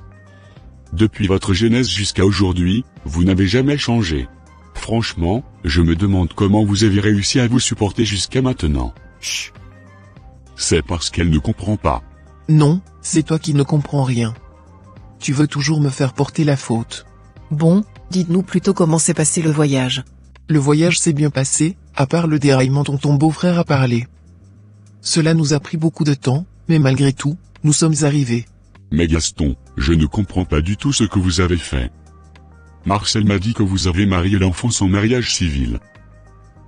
Depuis votre jeunesse jusqu'à aujourd'hui, vous n'avez jamais changé. Franchement, je me demande comment vous avez réussi à vous supporter jusqu'à maintenant. Chut. C'est parce qu'elle ne comprend pas. Non, c'est toi qui ne comprends rien. Tu veux toujours me faire porter la faute. Bon, dites-nous plutôt comment s'est passé le voyage. Le voyage s'est bien passé, à part le déraillement dont ton beau-frère a parlé. Cela nous a pris beaucoup de temps, mais malgré tout, nous sommes arrivés. Mais Gaston, je ne comprends pas du tout ce que vous avez fait. Marcel m'a dit que vous avez marié l'enfant sans mariage civil.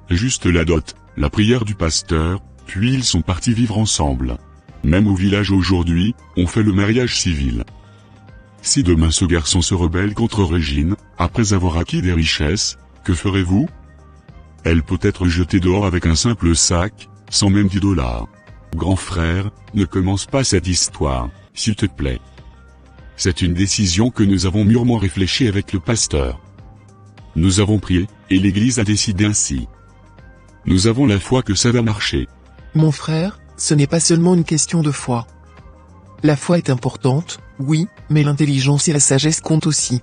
Juste la dot, la prière du pasteur, puis ils sont partis vivre ensemble. Même au village aujourd'hui, on fait le mariage civil. Si demain ce garçon se rebelle contre Régine, après avoir acquis des richesses, que ferez-vous? Elle peut être jetée dehors avec un simple sac, sans même 10 $. Grand frère, ne commence pas cette histoire, s'il te plaît. C'est une décision que nous avons mûrement réfléchie avec le pasteur. Nous avons prié, et l'Église a décidé ainsi. Nous avons la foi que ça va marcher. Mon frère, ce n'est pas seulement une question de foi. La foi est importante, oui, mais l'intelligence et la sagesse comptent aussi.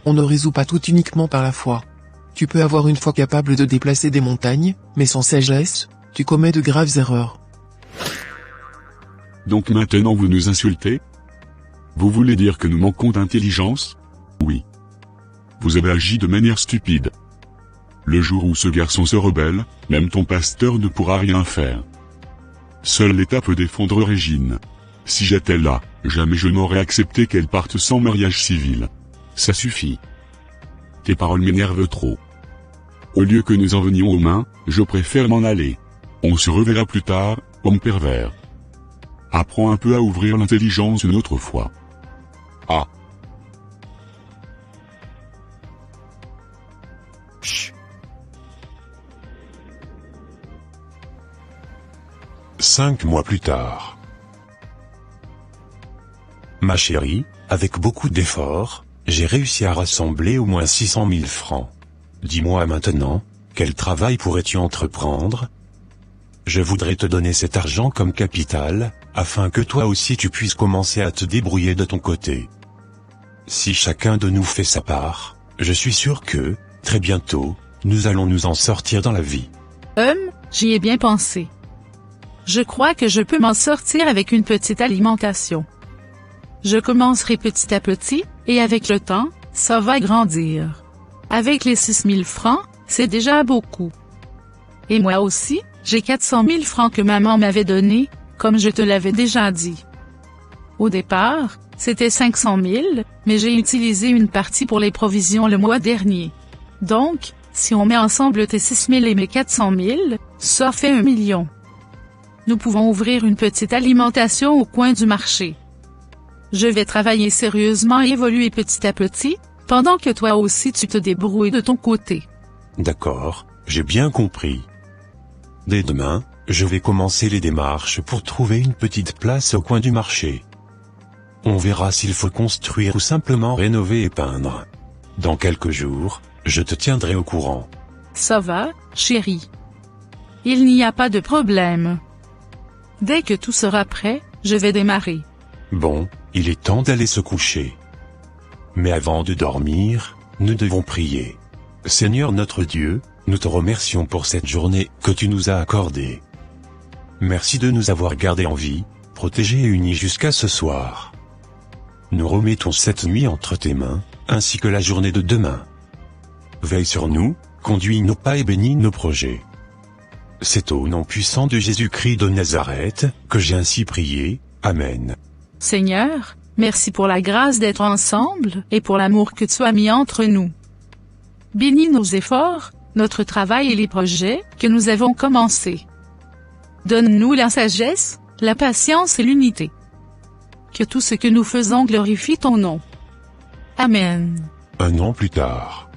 On ne résout pas tout uniquement par la foi. Tu peux avoir une foi capable de déplacer des montagnes, mais sans sagesse, tu commets de graves erreurs. Donc maintenant vous nous insultez? Vous voulez dire que nous manquons d'intelligence? Oui. Vous avez agi de manière stupide. Le jour où ce garçon se rebelle, même ton pasteur ne pourra rien faire. Seul l'État peut défendre Régine. Si j'étais là, jamais je n'aurais accepté qu'elle parte sans mariage civil. Ça suffit. Tes paroles m'énervent trop. Au lieu que nous en venions aux mains, je préfère m'en aller. On se reverra plus tard, homme pervers. Apprends un peu à ouvrir l'intelligence une autre fois. Ah. Chut. 5 mois plus tard. Ma chérie, avec beaucoup d'efforts, j'ai réussi à rassembler au moins 600 000 francs. Dis-moi maintenant, quel travail pourrais-tu entreprendre? Je voudrais te donner cet argent comme capital, afin que toi aussi tu puisses commencer à te débrouiller de ton côté. Si chacun de nous fait sa part, je suis sûr que, très bientôt, nous allons nous en sortir dans la vie. J'y ai bien pensé. Je crois que je peux m'en sortir avec une petite alimentation. Je commencerai petit à petit, et avec le temps, ça va grandir. Avec les 6 000 francs, c'est déjà beaucoup. Et moi aussi, j'ai 400 000 francs que maman m'avait donnés, comme je te l'avais déjà dit. Au départ, c'était 500 000, mais j'ai utilisé une partie pour les provisions le mois dernier. Donc, si on met ensemble tes 6 000 et mes 400 000, ça fait 1 million. Nous pouvons ouvrir une petite alimentation au coin du marché. Je vais travailler sérieusement et évoluer petit à petit, pendant que toi aussi tu te débrouilles de ton côté. D'accord, j'ai bien compris. Dès demain, je vais commencer les démarches pour trouver une petite place au coin du marché. On verra s'il faut construire ou simplement rénover et peindre. Dans quelques jours, je te tiendrai au courant. Ça va, chérie. Il n'y a pas de problème. Dès que tout sera prêt, je vais démarrer. Bon, il est temps d'aller se coucher. Mais avant de dormir, nous devons prier. Seigneur notre Dieu, nous te remercions pour cette journée que tu nous as accordée. Merci de nous avoir gardés en vie, protégés et unis jusqu'à ce soir. Nous remettons cette nuit entre tes mains, ainsi que la journée de demain. Veille sur nous, conduis nos pas et bénis nos projets. C'est au nom puissant de Jésus-Christ de Nazareth, que j'ai ainsi prié. Amen. Seigneur, merci pour la grâce d'être ensemble et pour l'amour que tu as mis entre nous. Bénis nos efforts, notre travail et les projets que nous avons commencés. Donne-nous la sagesse, la patience et l'unité. Que tout ce que nous faisons glorifie ton nom. Amen. 1 an plus tard.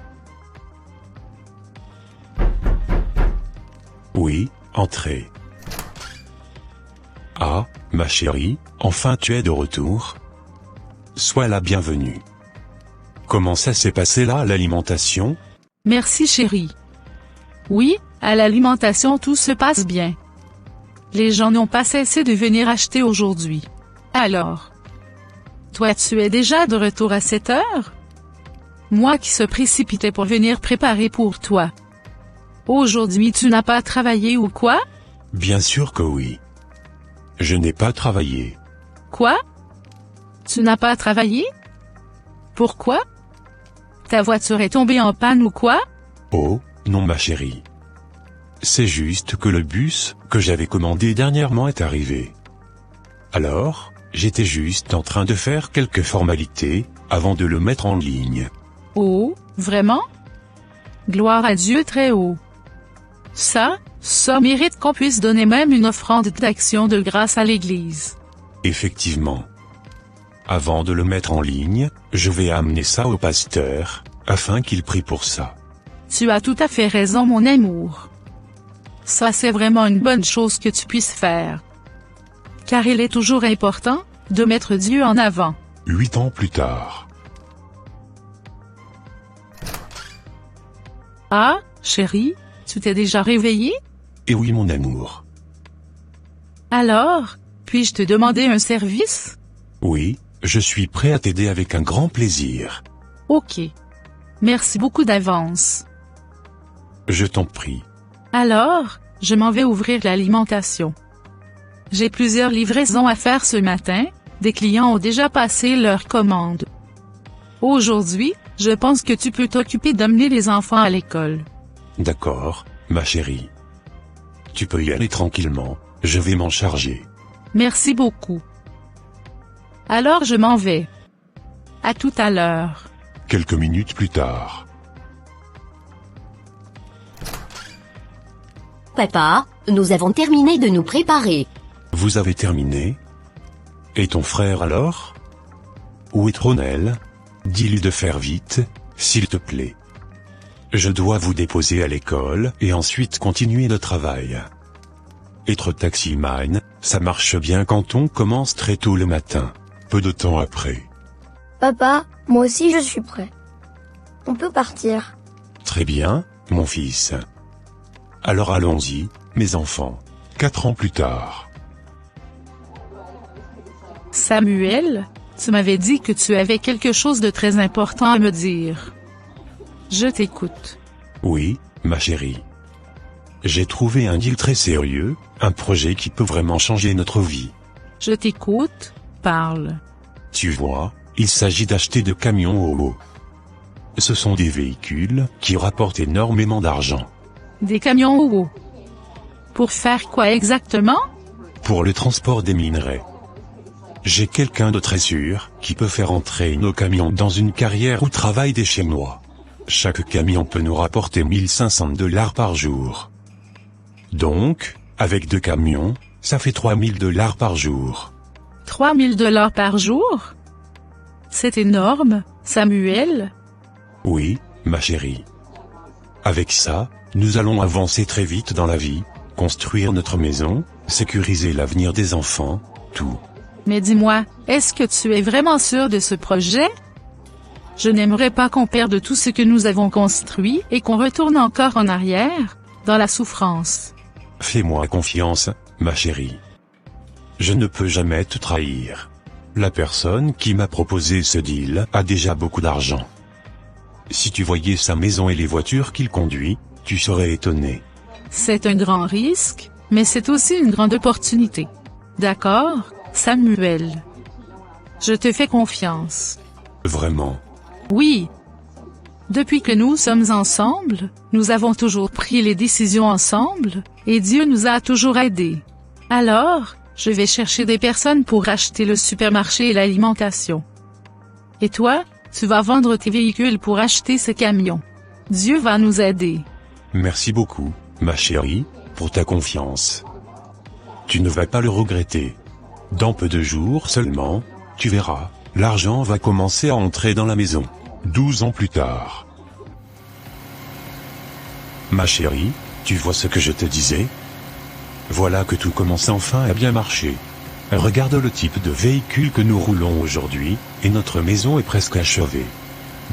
Oui, entrez. Ah, ma chérie, enfin tu es de retour. Sois la bienvenue. Comment ça s'est passé là, l'alimentation? Merci chérie. Oui, à l'alimentation tout se passe bien. Les gens n'ont pas cessé de venir acheter aujourd'hui. Alors, toi tu es déjà de retour à 7 heures? Moi qui se précipitais pour venir préparer pour toi. Aujourd'hui tu n'as pas travaillé ou quoi? Bien sûr que oui. Je n'ai pas travaillé. Quoi? Tu n'as pas travaillé? Pourquoi? Ta voiture est tombée en panne ou quoi? Oh, non ma chérie. C'est juste que le bus que j'avais commandé dernièrement est arrivé. Alors, j'étais juste en train de faire quelques formalités avant de le mettre en ligne. Oh, vraiment? Gloire à Dieu très haut. Ça mérite qu'on puisse donner même une offrande d'action de grâce à l'Église. Effectivement. Avant de le mettre en ligne, je vais amener ça au pasteur, afin qu'il prie pour ça. Tu as tout à fait raison mon amour. Ça c'est vraiment une bonne chose que tu puisses faire. Car il est toujours important de mettre Dieu en avant. 8 ans plus tard. Ah, chérie, tu t'es déjà réveillée? Eh oui mon amour. Alors, puis-je te demander un service? Oui, je suis prêt à t'aider avec un grand plaisir. Ok. Merci beaucoup d'avance. Je t'en prie. Alors, je m'en vais ouvrir l'alimentation. J'ai plusieurs livraisons à faire ce matin, des clients ont déjà passé leur commande. Aujourd'hui, je pense que tu peux t'occuper d'amener les enfants à l'école. D'accord, ma chérie. Tu peux y aller tranquillement, je vais m'en charger. Merci beaucoup. Alors je m'en vais. À tout à l'heure. Quelques minutes plus tard. Papa, nous avons terminé de nous préparer. Vous avez terminé? Et ton frère alors? Où est Ronel? Dis-lui de faire vite, s'il te plaît. Je dois vous déposer à l'école et ensuite continuer le travail. Être taximan, ça marche bien quand on commence très tôt le matin. Peu de temps après. Papa, moi aussi je suis prêt. On peut partir. Très bien, mon fils. Alors allons-y, mes enfants. 4 ans plus tard. Samuel, tu m'avais dit que tu avais quelque chose de très important à me dire. Je t'écoute. Oui, ma chérie. J'ai trouvé un deal très sérieux, un projet qui peut vraiment changer notre vie. Je t'écoute, parle. Tu vois, il s'agit d'acheter de camions Howo. Ce sont des véhicules qui rapportent énormément d'argent. Des camions Howo. Pour faire quoi exactement? Pour le transport des minerais. J'ai quelqu'un de très sûr qui peut faire entrer nos camions dans une carrière où travaillent des Chinois. Chaque camion peut nous rapporter $1 500 par jour. Donc, avec 2 camions, ça fait $3 000 par jour. $3 000 par jour? C'est énorme, Samuel. Oui, ma chérie. Avec ça, nous allons avancer très vite dans la vie, construire notre maison, sécuriser l'avenir des enfants, tout. Mais dis-moi, est-ce que tu es vraiment sûr de ce projet? Je n'aimerais pas qu'on perde tout ce que nous avons construit et qu'on retourne encore en arrière, dans la souffrance. Fais-moi confiance, ma chérie. Je ne peux jamais te trahir. La personne qui m'a proposé ce deal a déjà beaucoup d'argent. Si tu voyais sa maison et les voitures qu'il conduit, tu serais étonné. C'est un grand risque, mais c'est aussi une grande opportunité. D'accord, Samuel? Je te fais confiance. Vraiment? Oui. Depuis que nous sommes ensemble, nous avons toujours pris les décisions ensemble, et Dieu nous a toujours aidés. Alors, je vais chercher des personnes pour acheter le supermarché et l'alimentation. Et toi, tu vas vendre tes véhicules pour acheter ce camion. Dieu va nous aider. Merci beaucoup, ma chérie, pour ta confiance. Tu ne vas pas le regretter. Dans peu de jours seulement, tu verras, l'argent va commencer à entrer dans la maison. 12 ans plus tard. Ma chérie, tu vois ce que je te disais? Voilà que tout commence enfin à bien marcher. Regarde le type de véhicule que nous roulons aujourd'hui, et notre maison est presque achevée.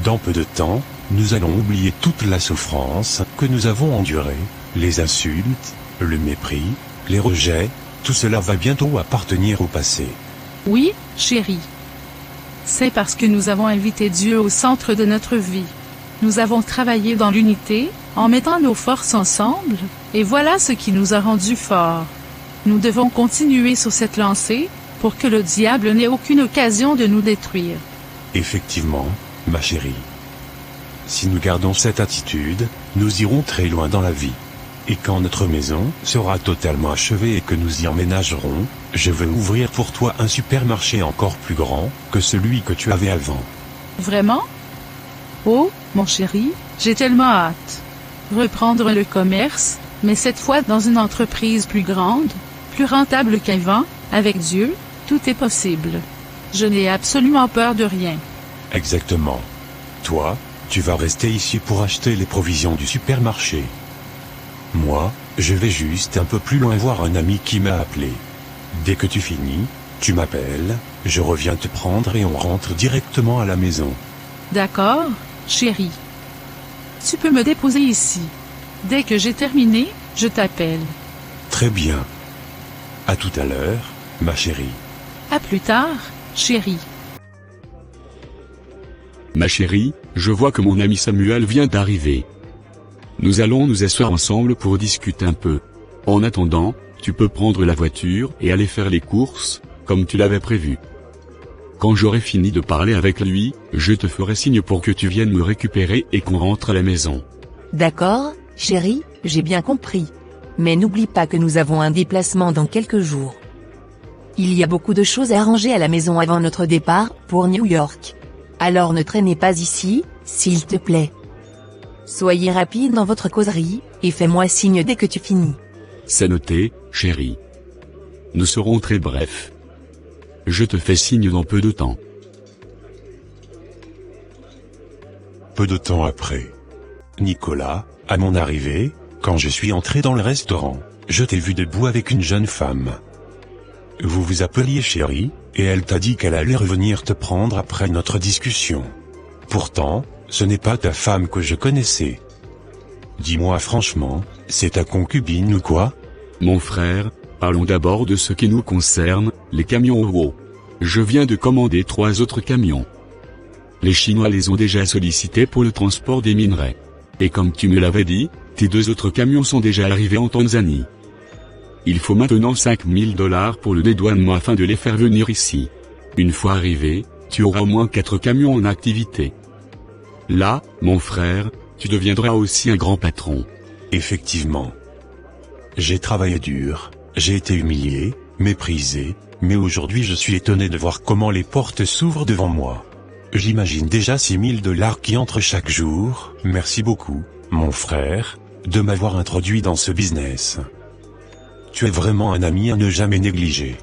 Dans peu de temps, nous allons oublier toute la souffrance que nous avons endurée, les insultes, le mépris, les rejets, tout cela va bientôt appartenir au passé. Oui, chérie. C'est parce que nous avons invité Dieu au centre de notre vie. Nous avons travaillé dans l'unité, en mettant nos forces ensemble, et voilà ce qui nous a rendus forts. Nous devons continuer sur cette lancée, pour que le diable n'ait aucune occasion de nous détruire. Effectivement, ma chérie. Si nous gardons cette attitude, nous irons très loin dans la vie. Et quand notre maison sera totalement achevée et que nous y emménagerons, je vais ouvrir pour toi un supermarché encore plus grand que celui que tu avais avant. Vraiment? Oh, mon chéri, j'ai tellement hâte. Reprendre le commerce, mais cette fois dans une entreprise plus grande, plus rentable qu'avant, avec Dieu, tout est possible. Je n'ai absolument peur de rien. Exactement. Toi, tu vas rester ici pour acheter les provisions du supermarché. Moi, je vais juste un peu plus loin voir un ami qui m'a appelé. Dès que tu finis, tu m'appelles, je reviens te prendre et on rentre directement à la maison. D'accord, chéri. Tu peux me déposer ici. Dès que j'ai terminé, je t'appelle. Très bien. À tout à l'heure, ma chérie. À plus tard, chéri. Ma chérie, je vois que mon ami Samuel vient d'arriver. Nous allons nous asseoir ensemble pour discuter un peu. En attendant, tu peux prendre la voiture et aller faire les courses, comme tu l'avais prévu. Quand j'aurai fini de parler avec lui, je te ferai signe pour que tu viennes me récupérer et qu'on rentre à la maison. D'accord, chérie, j'ai bien compris. Mais n'oublie pas que nous avons un déplacement dans quelques jours. Il y a beaucoup de choses à arranger à la maison avant notre départ, pour New York. Alors ne traînez pas ici, s'il te plaît. Soyez rapide dans votre causerie, et fais-moi signe dès que tu finis. C'est noté, chérie. Nous serons très brefs. Je te fais signe dans peu de temps. Peu de temps après. Nicolas, à mon arrivée, quand je suis entré dans le restaurant, je t'ai vu debout avec une jeune femme. Vous vous appeliez chérie, et elle t'a dit qu'elle allait revenir te prendre après notre discussion. Pourtant, ce n'est pas ta femme que je connaissais. Dis-moi franchement, c'est ta concubine ou quoi? Mon frère, parlons d'abord de ce qui nous concerne, les camions haut. Je viens de commander 3 autres camions. Les Chinois les ont déjà sollicités pour le transport des minerais. Et comme tu me l'avais dit, tes 2 autres camions sont déjà arrivés en Tanzanie. Il faut maintenant $5 000 pour le dédouanement afin de les faire venir ici. Une fois arrivés, tu auras au moins 4 camions en activité. Là, mon frère, tu deviendras aussi un grand patron. Effectivement. J'ai travaillé dur, j'ai été humilié, méprisé, mais aujourd'hui je suis étonné de voir comment les portes s'ouvrent devant moi. J'imagine déjà $6 000 qui entrent chaque jour. Merci beaucoup, mon frère, de m'avoir introduit dans ce business. Tu es vraiment un ami à ne jamais négliger.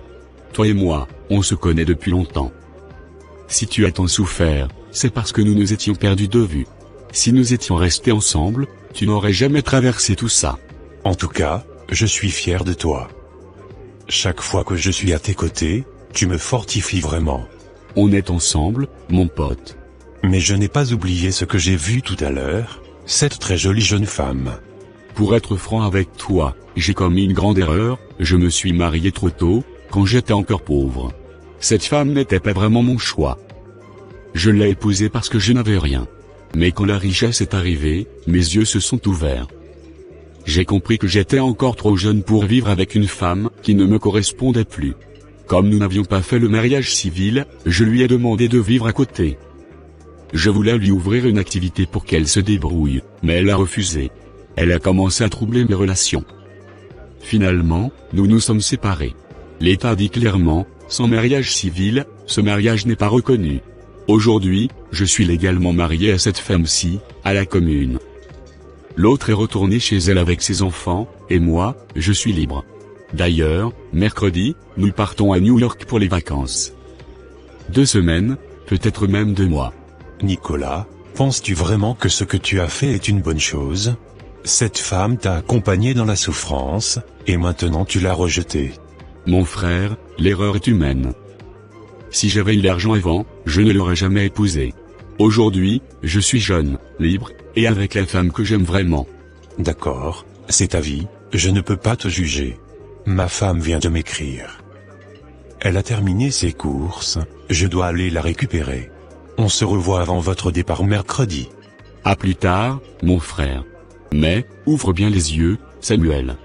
Toi et moi, on se connaît depuis longtemps. Si tu as tant souffert, c'est parce que nous nous étions perdus de vue. Si nous étions restés ensemble, tu n'aurais jamais traversé tout ça. En tout cas, je suis fier de toi. Chaque fois que je suis à tes côtés, tu me fortifies vraiment. On est ensemble, mon pote. Mais je n'ai pas oublié ce que j'ai vu tout à l'heure, cette très jolie jeune femme. Pour être franc avec toi, j'ai commis une grande erreur, je me suis marié trop tôt, quand j'étais encore pauvre. Cette femme n'était pas vraiment mon choix. Je l'ai épousée parce que je n'avais rien. Mais quand la richesse est arrivée, mes yeux se sont ouverts. J'ai compris que j'étais encore trop jeune pour vivre avec une femme qui ne me correspondait plus. Comme nous n'avions pas fait le mariage civil, je lui ai demandé de vivre à côté. Je voulais lui ouvrir une activité pour qu'elle se débrouille, mais elle a refusé. Elle a commencé à troubler mes relations. Finalement, nous nous sommes séparés. L'État dit clairement, sans mariage civil, ce mariage n'est pas reconnu. Aujourd'hui, je suis légalement marié à cette femme-ci, à la commune. L'autre est retournée chez elle avec ses enfants, et moi, je suis libre. D'ailleurs, mercredi, nous partons à New York pour les vacances. 2 semaines, peut-être même 2 mois. Nicolas, penses-tu vraiment que ce que tu as fait est une bonne chose? Cette femme t'a accompagné dans la souffrance, et maintenant tu l'as rejetée. Mon frère, l'erreur est humaine. Si j'avais eu l'argent avant, je ne l'aurais jamais épousée. Aujourd'hui, je suis jeune, libre, et avec la femme que j'aime vraiment. D'accord, c'est ta vie, je ne peux pas te juger. Ma femme vient de m'écrire. Elle a terminé ses courses, je dois aller la récupérer. On se revoit avant votre départ mercredi. À plus tard, mon frère. Mais, ouvre bien les yeux, Samuel.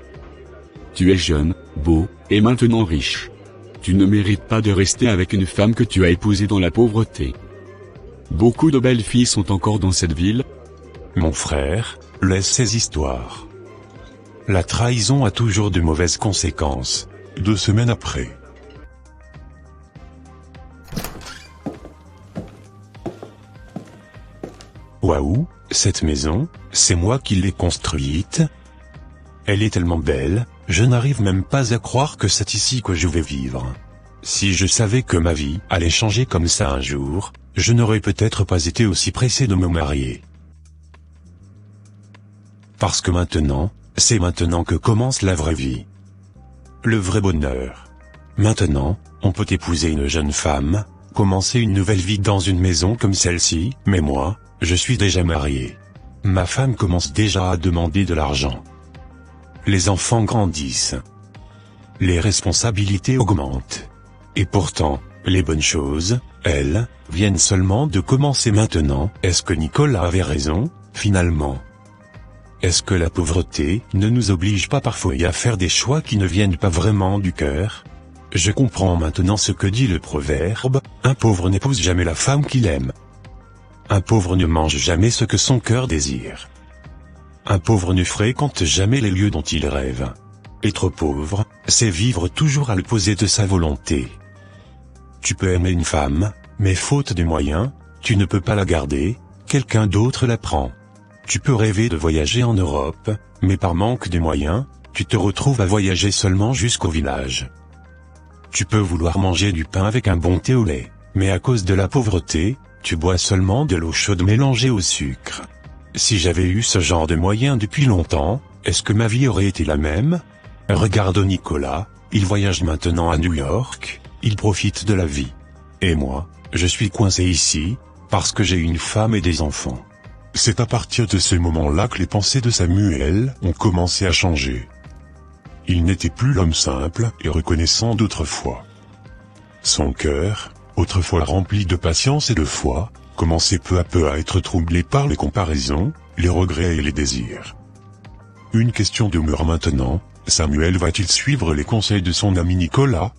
Tu es jeune, beau, et maintenant riche. Tu ne mérites pas de rester avec une femme que tu as épousée dans la pauvreté. Beaucoup de belles filles sont encore dans cette ville. Mon frère, laisse ces histoires. La trahison a toujours de mauvaises conséquences. 2 semaines après. Waouh, cette maison, c'est moi qui l'ai construite. Elle est tellement belle, je n'arrive même pas à croire que c'est ici que je vais vivre. Si je savais que ma vie allait changer comme ça un jour, je n'aurais peut-être pas été aussi pressé de me marier. Parce que maintenant, c'est maintenant que commence la vraie vie. Le vrai bonheur. Maintenant, on peut épouser une jeune femme, commencer une nouvelle vie dans une maison comme celle-ci, mais moi, je suis déjà marié. Ma femme commence déjà à demander de l'argent. Les enfants grandissent. Les responsabilités augmentent. Et pourtant, les bonnes choses, elles, viennent seulement de commencer maintenant. Est-ce que Nicolas avait raison, finalement? Est-ce que la pauvreté ne nous oblige pas parfois à faire des choix qui ne viennent pas vraiment du cœur? Je comprends maintenant ce que dit le proverbe, un pauvre n'épouse jamais la femme qu'il aime. Un pauvre ne mange jamais ce que son cœur désire. Un pauvre ne fréquente jamais les lieux dont il rêve. Être pauvre, c'est vivre toujours à l'opposé de sa volonté. Tu peux aimer une femme, mais faute de moyens, tu ne peux pas la garder, quelqu'un d'autre la prend. Tu peux rêver de voyager en Europe, mais par manque de moyens, tu te retrouves à voyager seulement jusqu'au village. Tu peux vouloir manger du pain avec un bon thé au lait, mais à cause de la pauvreté, tu bois seulement de l'eau chaude mélangée au sucre. Si j'avais eu ce genre de moyens depuis longtemps, est-ce que ma vie aurait été la même? Regarde Nicolas, il voyage maintenant à New York, il profite de la vie. Et moi, je suis coincé ici, parce que j'ai une femme et des enfants. C'est à partir de ce moment-là que les pensées de Samuel ont commencé à changer. Il n'était plus l'homme simple et reconnaissant d'autrefois. Son cœur, autrefois rempli de patience et de foi, commençait peu à peu à être troublé par les comparaisons, les regrets et les désirs. Une question demeure maintenant, Samuel va-t-il suivre les conseils de son ami Nicolas?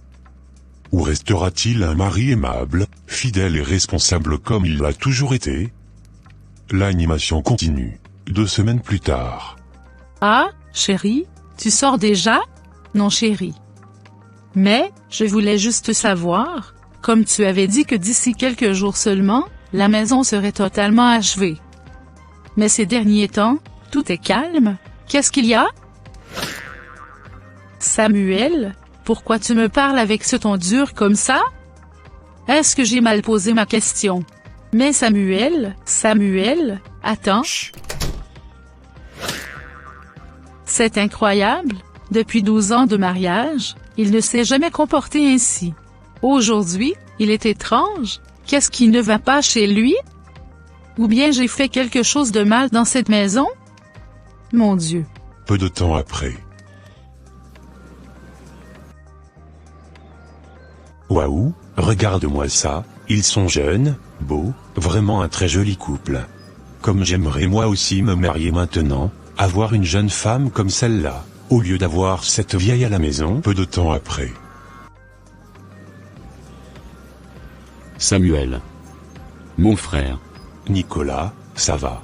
Ou restera-t-il un mari aimable, fidèle et responsable comme il l'a toujours été? L'animation continue, 2 semaines plus tard. Ah, chérie, tu sors déjà? Non chérie. Mais, je voulais juste savoir, comme tu avais dit que d'ici quelques jours seulement, la maison serait totalement achevée. Mais ces derniers temps, tout est calme, qu'est-ce qu'il y a? Samuel, pourquoi tu me parles avec ce ton dur comme ça? Est-ce que j'ai mal posé ma question? Mais Samuel, attends. C'est incroyable, depuis 12 ans de mariage, il ne s'est jamais comporté ainsi. Aujourd'hui, il est étrange, qu'est-ce qui ne va pas chez lui? Ou bien j'ai fait quelque chose de mal dans cette maison? Mon Dieu. Peu de temps après. Waouh, regarde-moi ça, ils sont jeunes, beaux, vraiment un très joli couple. Comme j'aimerais moi aussi me marier maintenant, avoir une jeune femme comme celle-là, au lieu d'avoir cette vieille à la maison. Peu de temps après. Samuel. Mon frère. Nicolas, ça va.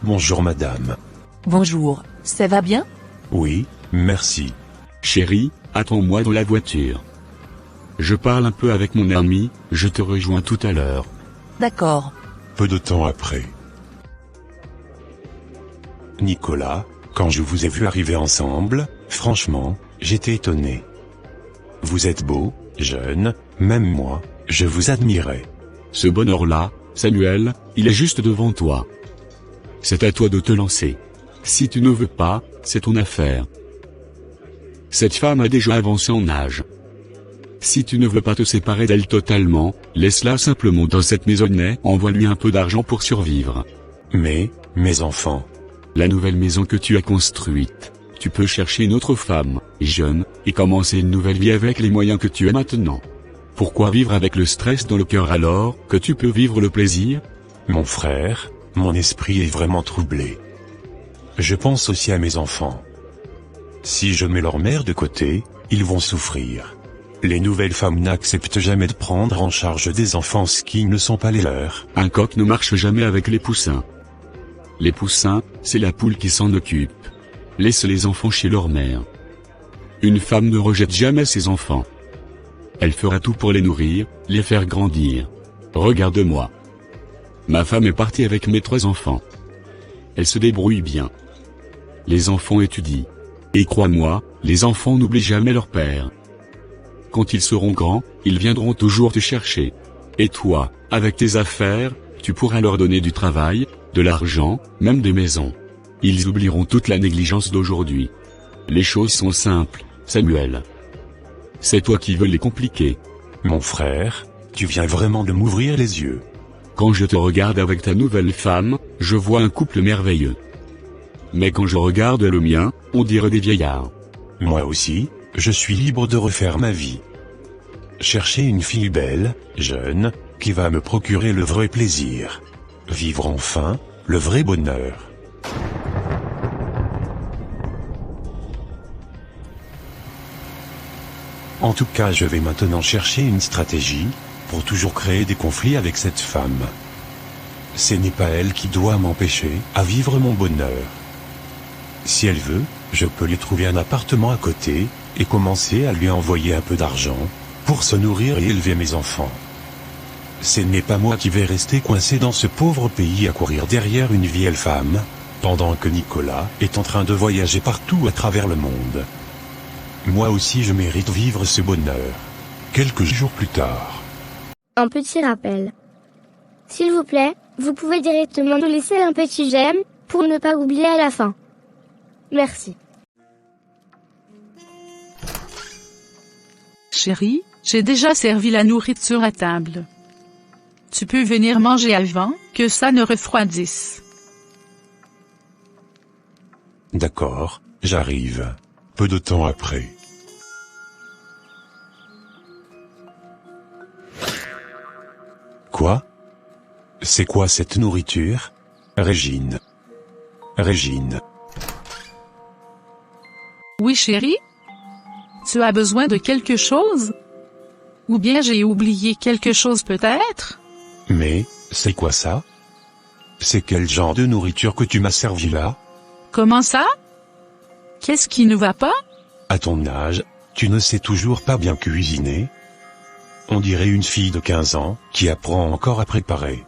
Bonjour madame. Bonjour, ça va bien? Oui, merci. Chérie, attends-moi dans la voiture. Je parle un peu avec mon ami, je te rejoins tout à l'heure. D'accord. Peu de temps après. Nicolas, quand je vous ai vu arriver ensemble, franchement, j'étais étonné. Vous êtes beau, jeune, même moi, je vous admirais. Ce bonheur-là, Samuel, il est juste devant toi. C'est à toi de te lancer. Si tu ne veux pas, c'est ton affaire. Cette femme a déjà avancé en âge. Si tu ne veux pas te séparer d'elle totalement, laisse-la simplement dans cette maisonnette, envoie-lui un peu d'argent pour survivre. Mais, mes enfants. La nouvelle maison que tu as construite, tu peux chercher une autre femme, jeune, et commencer une nouvelle vie avec les moyens que tu as maintenant. Pourquoi vivre avec le stress dans le cœur alors que tu peux vivre le plaisir? Mon frère, mon esprit est vraiment troublé. Je pense aussi à mes enfants. Si je mets leur mère de côté, ils vont souffrir. Les nouvelles femmes n'acceptent jamais de prendre en charge des enfants qui ne sont pas les leurs. Un coq ne marche jamais avec les poussins. Les poussins, c'est la poule qui s'en occupe. Laisse les enfants chez leur mère. Une femme ne rejette jamais ses enfants. Elle fera tout pour les nourrir, les faire grandir. Regarde-moi. Ma femme est partie avec mes 3 enfants. Elle se débrouille bien. Les enfants étudient. Et crois-moi, les enfants n'oublient jamais leur père. Quand ils seront grands, ils viendront toujours te chercher. Et toi, avec tes affaires, tu pourras leur donner du travail, de l'argent, même des maisons. Ils oublieront toute la négligence d'aujourd'hui. Les choses sont simples, Samuel. C'est toi qui veux les compliquer. Mon frère, tu viens vraiment de m'ouvrir les yeux. Quand je te regarde avec ta nouvelle femme, je vois un couple merveilleux. Mais quand je regarde le mien, on dirait des vieillards. Moi aussi, je suis libre de refaire ma vie. Chercher une fille belle, jeune, qui va me procurer le vrai plaisir. Vivre enfin, le vrai bonheur. En tout cas, je vais maintenant chercher une stratégie, pour toujours créer des conflits avec cette femme. Ce n'est pas elle qui doit m'empêcher à vivre mon bonheur. Si elle veut, je peux lui trouver un appartement à côté, et commencer à lui envoyer un peu d'argent, pour se nourrir et élever mes enfants. Ce n'est pas moi qui vais rester coincé dans ce pauvre pays à courir derrière une vieille femme, pendant que Nicolas est en train de voyager partout à travers le monde. Moi aussi je mérite vivre ce bonheur. Quelques jours plus tard. Un petit rappel. S'il vous plaît, vous pouvez directement nous laisser un petit j'aime, pour ne pas oublier à la fin. Merci. Chérie, j'ai déjà servi la nourriture à table. Tu peux venir manger avant, que ça ne refroidisse. D'accord, j'arrive. Peu de temps après. Quoi? C'est quoi cette nourriture? Régine. Régine. Oui chérie? Tu as besoin de quelque chose? Ou bien j'ai oublié quelque chose peut-être? Mais, c'est quoi ça? C'est quel genre de nourriture que tu m'as servi là? Comment ça? Qu'est-ce qui ne va pas? À ton âge, tu ne sais toujours pas bien cuisiner? On dirait une fille de 15 ans, qui apprend encore à préparer.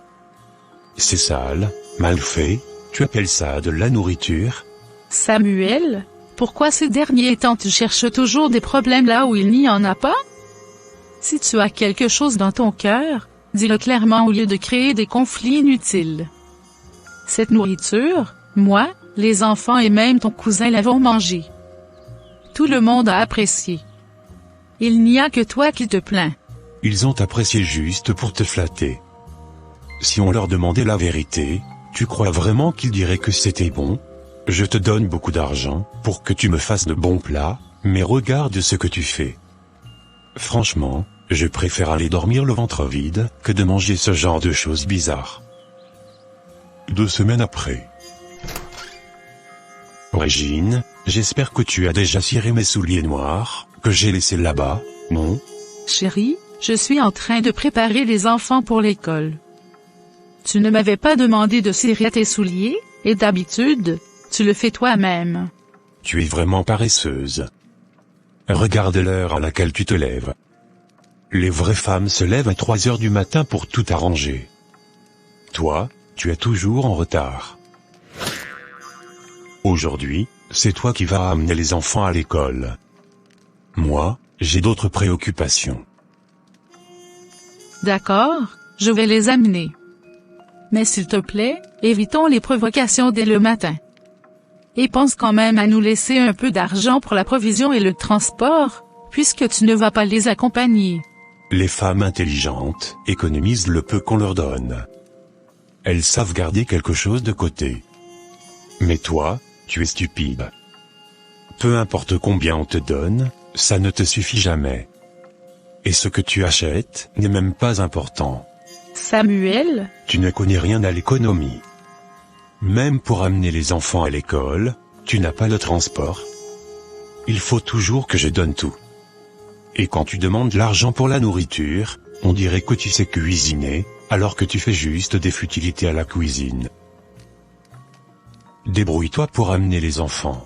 C'est sale, mal fait, tu appelles ça de la nourriture? Samuel, pourquoi ces derniers temps tu cherches toujours des problèmes là où il n'y en a pas? Si tu as quelque chose dans ton cœur, dis-le clairement au lieu de créer des conflits inutiles. Cette nourriture, moi, les enfants et même ton cousin l'avons mangée. Tout le monde a apprécié. Il n'y a que toi qui te plains. Ils ont apprécié juste pour te flatter. Si on leur demandait la vérité, tu crois vraiment qu'ils diraient que c'était bon? Je te donne beaucoup d'argent, pour que tu me fasses de bons plats, mais regarde ce que tu fais. Franchement, je préfère aller dormir le ventre vide, que de manger ce genre de choses bizarres. 2 semaines après. Régine, j'espère que tu as déjà ciré mes souliers noirs, que j'ai laissés là-bas, non? Chérie, je suis en train de préparer les enfants pour l'école. Tu ne m'avais pas demandé de cirer tes souliers, et d'habitude, tu le fais toi-même. Tu es vraiment paresseuse. Regarde l'heure à laquelle tu te lèves. Les vraies femmes se lèvent à 3 heures du matin pour tout arranger. Toi, tu es toujours en retard. Aujourd'hui, c'est toi qui vas amener les enfants à l'école. Moi, j'ai d'autres préoccupations. D'accord, je vais les amener. Mais s'il te plaît, évitons les provocations dès le matin. Et pense quand même à nous laisser un peu d'argent pour la provision et le transport, puisque tu ne vas pas les accompagner. Les femmes intelligentes économisent le peu qu'on leur donne. Elles savent garder quelque chose de côté. Mais toi, tu es stupide. Peu importe combien on te donne, ça ne te suffit jamais. Et ce que tu achètes n'est même pas important. Samuel, tu ne connais rien à l'économie. Même pour amener les enfants à l'école, tu n'as pas le transport. Il faut toujours que je donne tout. Et quand tu demandes l'argent pour la nourriture, on dirait que tu sais cuisiner, alors que tu fais juste des futilités à la cuisine. Débrouille-toi pour amener les enfants.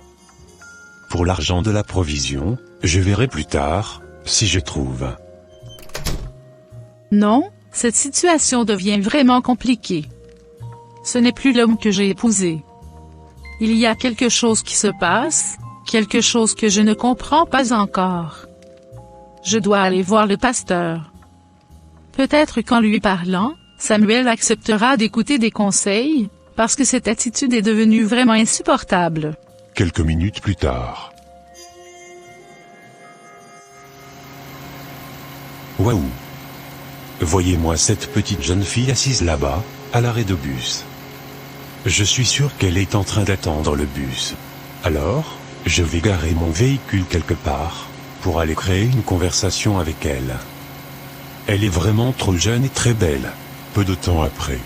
Pour l'argent de la provision, je verrai plus tard, si je trouve. Non, cette situation devient vraiment compliquée. Ce n'est plus l'homme que j'ai épousé. Il y a quelque chose qui se passe, quelque chose que je ne comprends pas encore. Je dois aller voir le pasteur. Peut-être qu'en lui parlant, Samuel acceptera d'écouter des conseils, parce que cette attitude est devenue vraiment insupportable. Quelques minutes plus tard. Waouh! Voyez-moi cette petite jeune fille assise là-bas, à l'arrêt de bus. Je suis sûr qu'elle est en train d'attendre le bus. Alors, je vais garer mon véhicule quelque part, pour aller créer une conversation avec elle. Elle est vraiment trop jeune et très belle. Peu de temps après.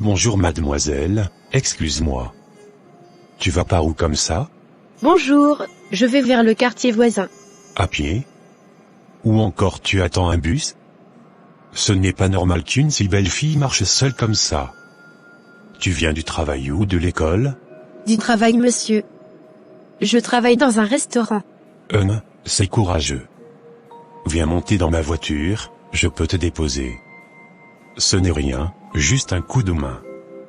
Bonjour mademoiselle, excuse-moi. Tu vas par où comme ça? Bonjour, je vais vers le quartier voisin. À pied? Ou encore tu attends un bus? Ce n'est pas normal qu'une si belle fille marche seule comme ça. Tu viens du travail ou de l'école? Du travail, monsieur. Je travaille dans un restaurant. C'est courageux. Viens monter dans ma voiture, je peux te déposer. Ce n'est rien, juste un coup de main.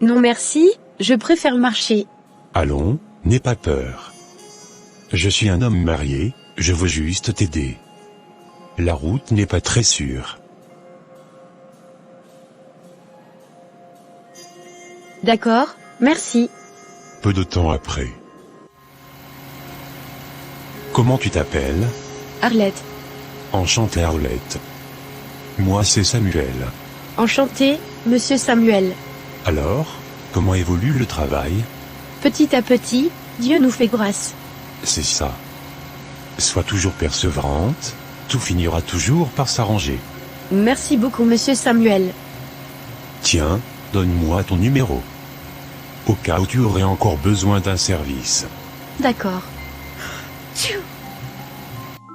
Non merci, je préfère marcher. Allons, n'aie pas peur. Je suis un homme marié, je veux juste t'aider. La route n'est pas très sûre. D'accord, merci. Peu de temps après. Comment tu t'appelles? Arlette. Enchanté Arlette. Moi c'est Samuel. Enchanté, monsieur Samuel. Alors, comment évolue le travail? Petit à petit, Dieu nous fait grâce. C'est ça. Sois toujours persévérante, tout finira toujours par s'arranger. Merci beaucoup monsieur Samuel. Tiens, donne-moi ton numéro. Au cas où tu aurais encore besoin d'un service. D'accord.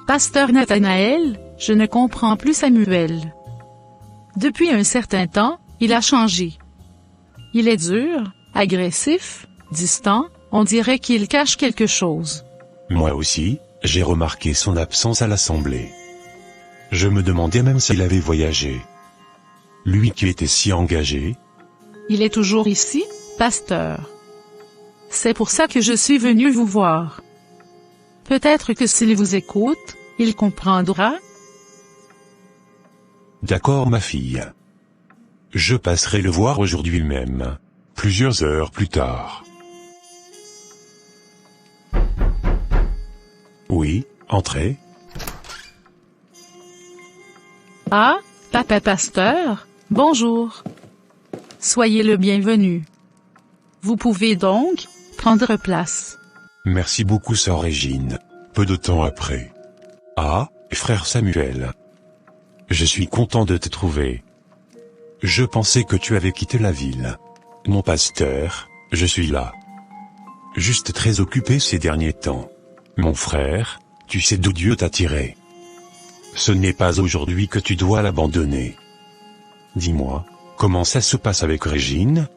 Pasteur Nathanaël, je ne comprends plus Samuel. Depuis un certain temps, il a changé. Il est dur, agressif, distant, on dirait qu'il cache quelque chose. Moi aussi, j'ai remarqué son absence à l'assemblée. Je me demandais même s'il avait voyagé. Lui qui était si engagé. Il est toujours ici, pasteur. C'est pour ça que je suis venu vous voir. Peut-être que s'il vous écoute, il comprendra. D'accord ma fille. Je passerai le voir aujourd'hui même, plusieurs heures plus tard. Oui, entrez. Ah, papa pasteur, bonjour. Soyez le bienvenu. Vous pouvez donc prendre place. Merci beaucoup sœur Régine. Peu de temps après. Ah, frère Samuel. Je suis content de te trouver. Je pensais que tu avais quitté la ville. Mon pasteur, je suis là. Juste très occupé ces derniers temps. Mon frère, tu sais d'où Dieu t'a tiré. Ce n'est pas aujourd'hui que tu dois l'abandonner. Dis-moi, comment ça se passe avec Régine?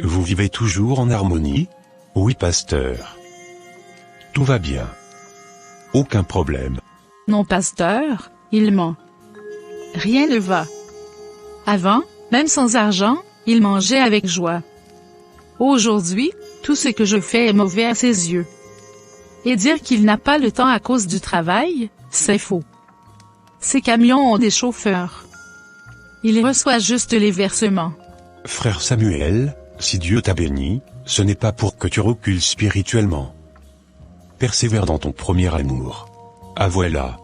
Vous vivez toujours en harmonie? Oui, pasteur. Tout va bien. Aucun problème. Non, pasteur, il ment. Rien ne va. Avant, même sans argent, il mangeait avec joie. Aujourd'hui, tout ce que je fais est mauvais à ses yeux. Et dire qu'il n'a pas le temps à cause du travail, c'est faux. Ces camions ont des chauffeurs. Il reçoit juste les versements. Frère Samuel, si Dieu t'a béni, ce n'est pas pour que tu recules spirituellement. Persévère dans ton premier amour. Ah voilà.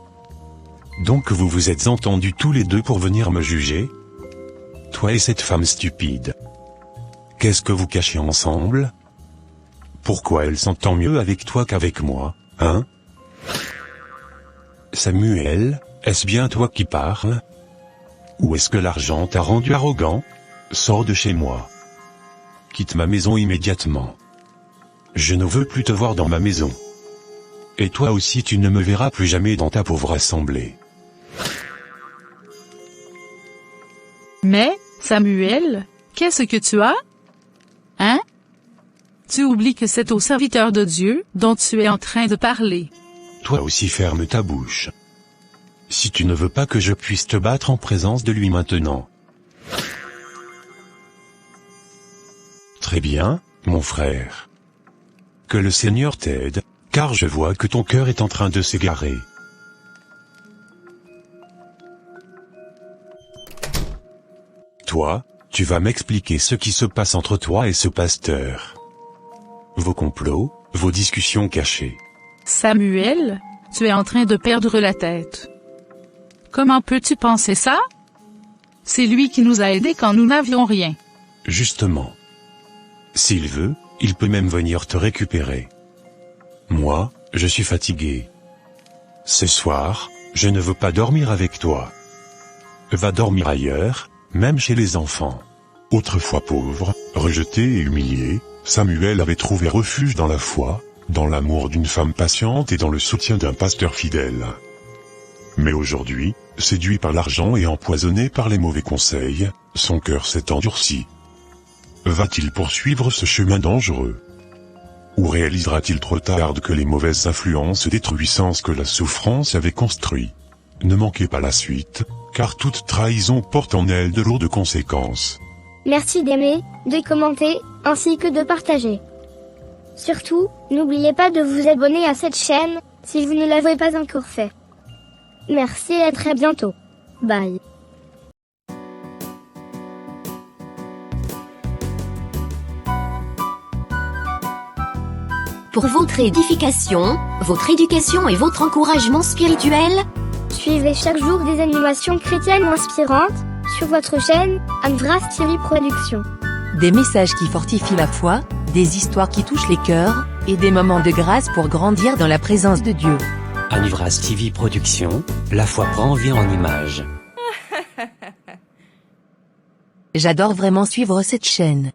Donc vous vous êtes entendus tous les deux pour venir me juger? Toi et cette femme stupide. Qu'est-ce que vous cachez ensemble? Pourquoi elle s'entend mieux avec toi qu'avec moi, hein? Samuel, est-ce bien toi qui parles? Ou est-ce que l'argent t'a rendu arrogant? Sors de chez moi. Quitte ma maison immédiatement. Je ne veux plus te voir dans ma maison. Et toi aussi tu ne me verras plus jamais dans ta pauvre assemblée. Mais, Samuel, qu'est-ce que tu as? Hein? Tu oublies que c'est au serviteur de Dieu dont tu es en train de parler. Toi aussi ferme ta bouche. Si tu ne veux pas que je puisse te battre en présence de lui maintenant. Très bien, mon frère. Que le Seigneur t'aide, car je vois que ton cœur est en train de s'égarer. Toi, tu vas m'expliquer ce qui se passe entre toi et ce pasteur. Vos complots, vos discussions cachées. Samuel, tu es en train de perdre la tête. Comment peux-tu penser ça? C'est lui qui nous a aidés quand nous n'avions rien. Justement. S'il veut, il peut même venir te récupérer. Moi, je suis fatigué. Ce soir, je ne veux pas dormir avec toi. Va dormir ailleurs, même chez les enfants. Autrefois pauvre, rejeté et humilié, Samuel avait trouvé refuge dans la foi, dans l'amour d'une femme patiente et dans le soutien d'un pasteur fidèle. Mais aujourd'hui, séduit par l'argent et empoisonné par les mauvais conseils, son cœur s'est endurci. Va-t-il poursuivre ce chemin dangereux? Ou réalisera-t-il trop tard que les mauvaises influences détruisent ce que la souffrance avait construit? Ne manquez pas la suite, car toute trahison porte en elle de lourdes conséquences. Merci d'aimer, de commenter, ainsi que de partager. Surtout, n'oubliez pas de vous abonner à cette chaîne, si vous ne l'avez pas encore fait. Merci et à très bientôt. Bye. Pour votre édification, votre éducation et votre encouragement spirituel, suivez chaque jour des animations chrétiennes inspirantes, sur votre chaîne, Anne-Vras-Thierry Productions. Des messages qui fortifient la foi, des histoires qui touchent les cœurs, et des moments de grâce pour grandir dans la présence de Dieu. Anne-Vras TV Productions, la foi prend vie en images. J'adore vraiment suivre cette chaîne.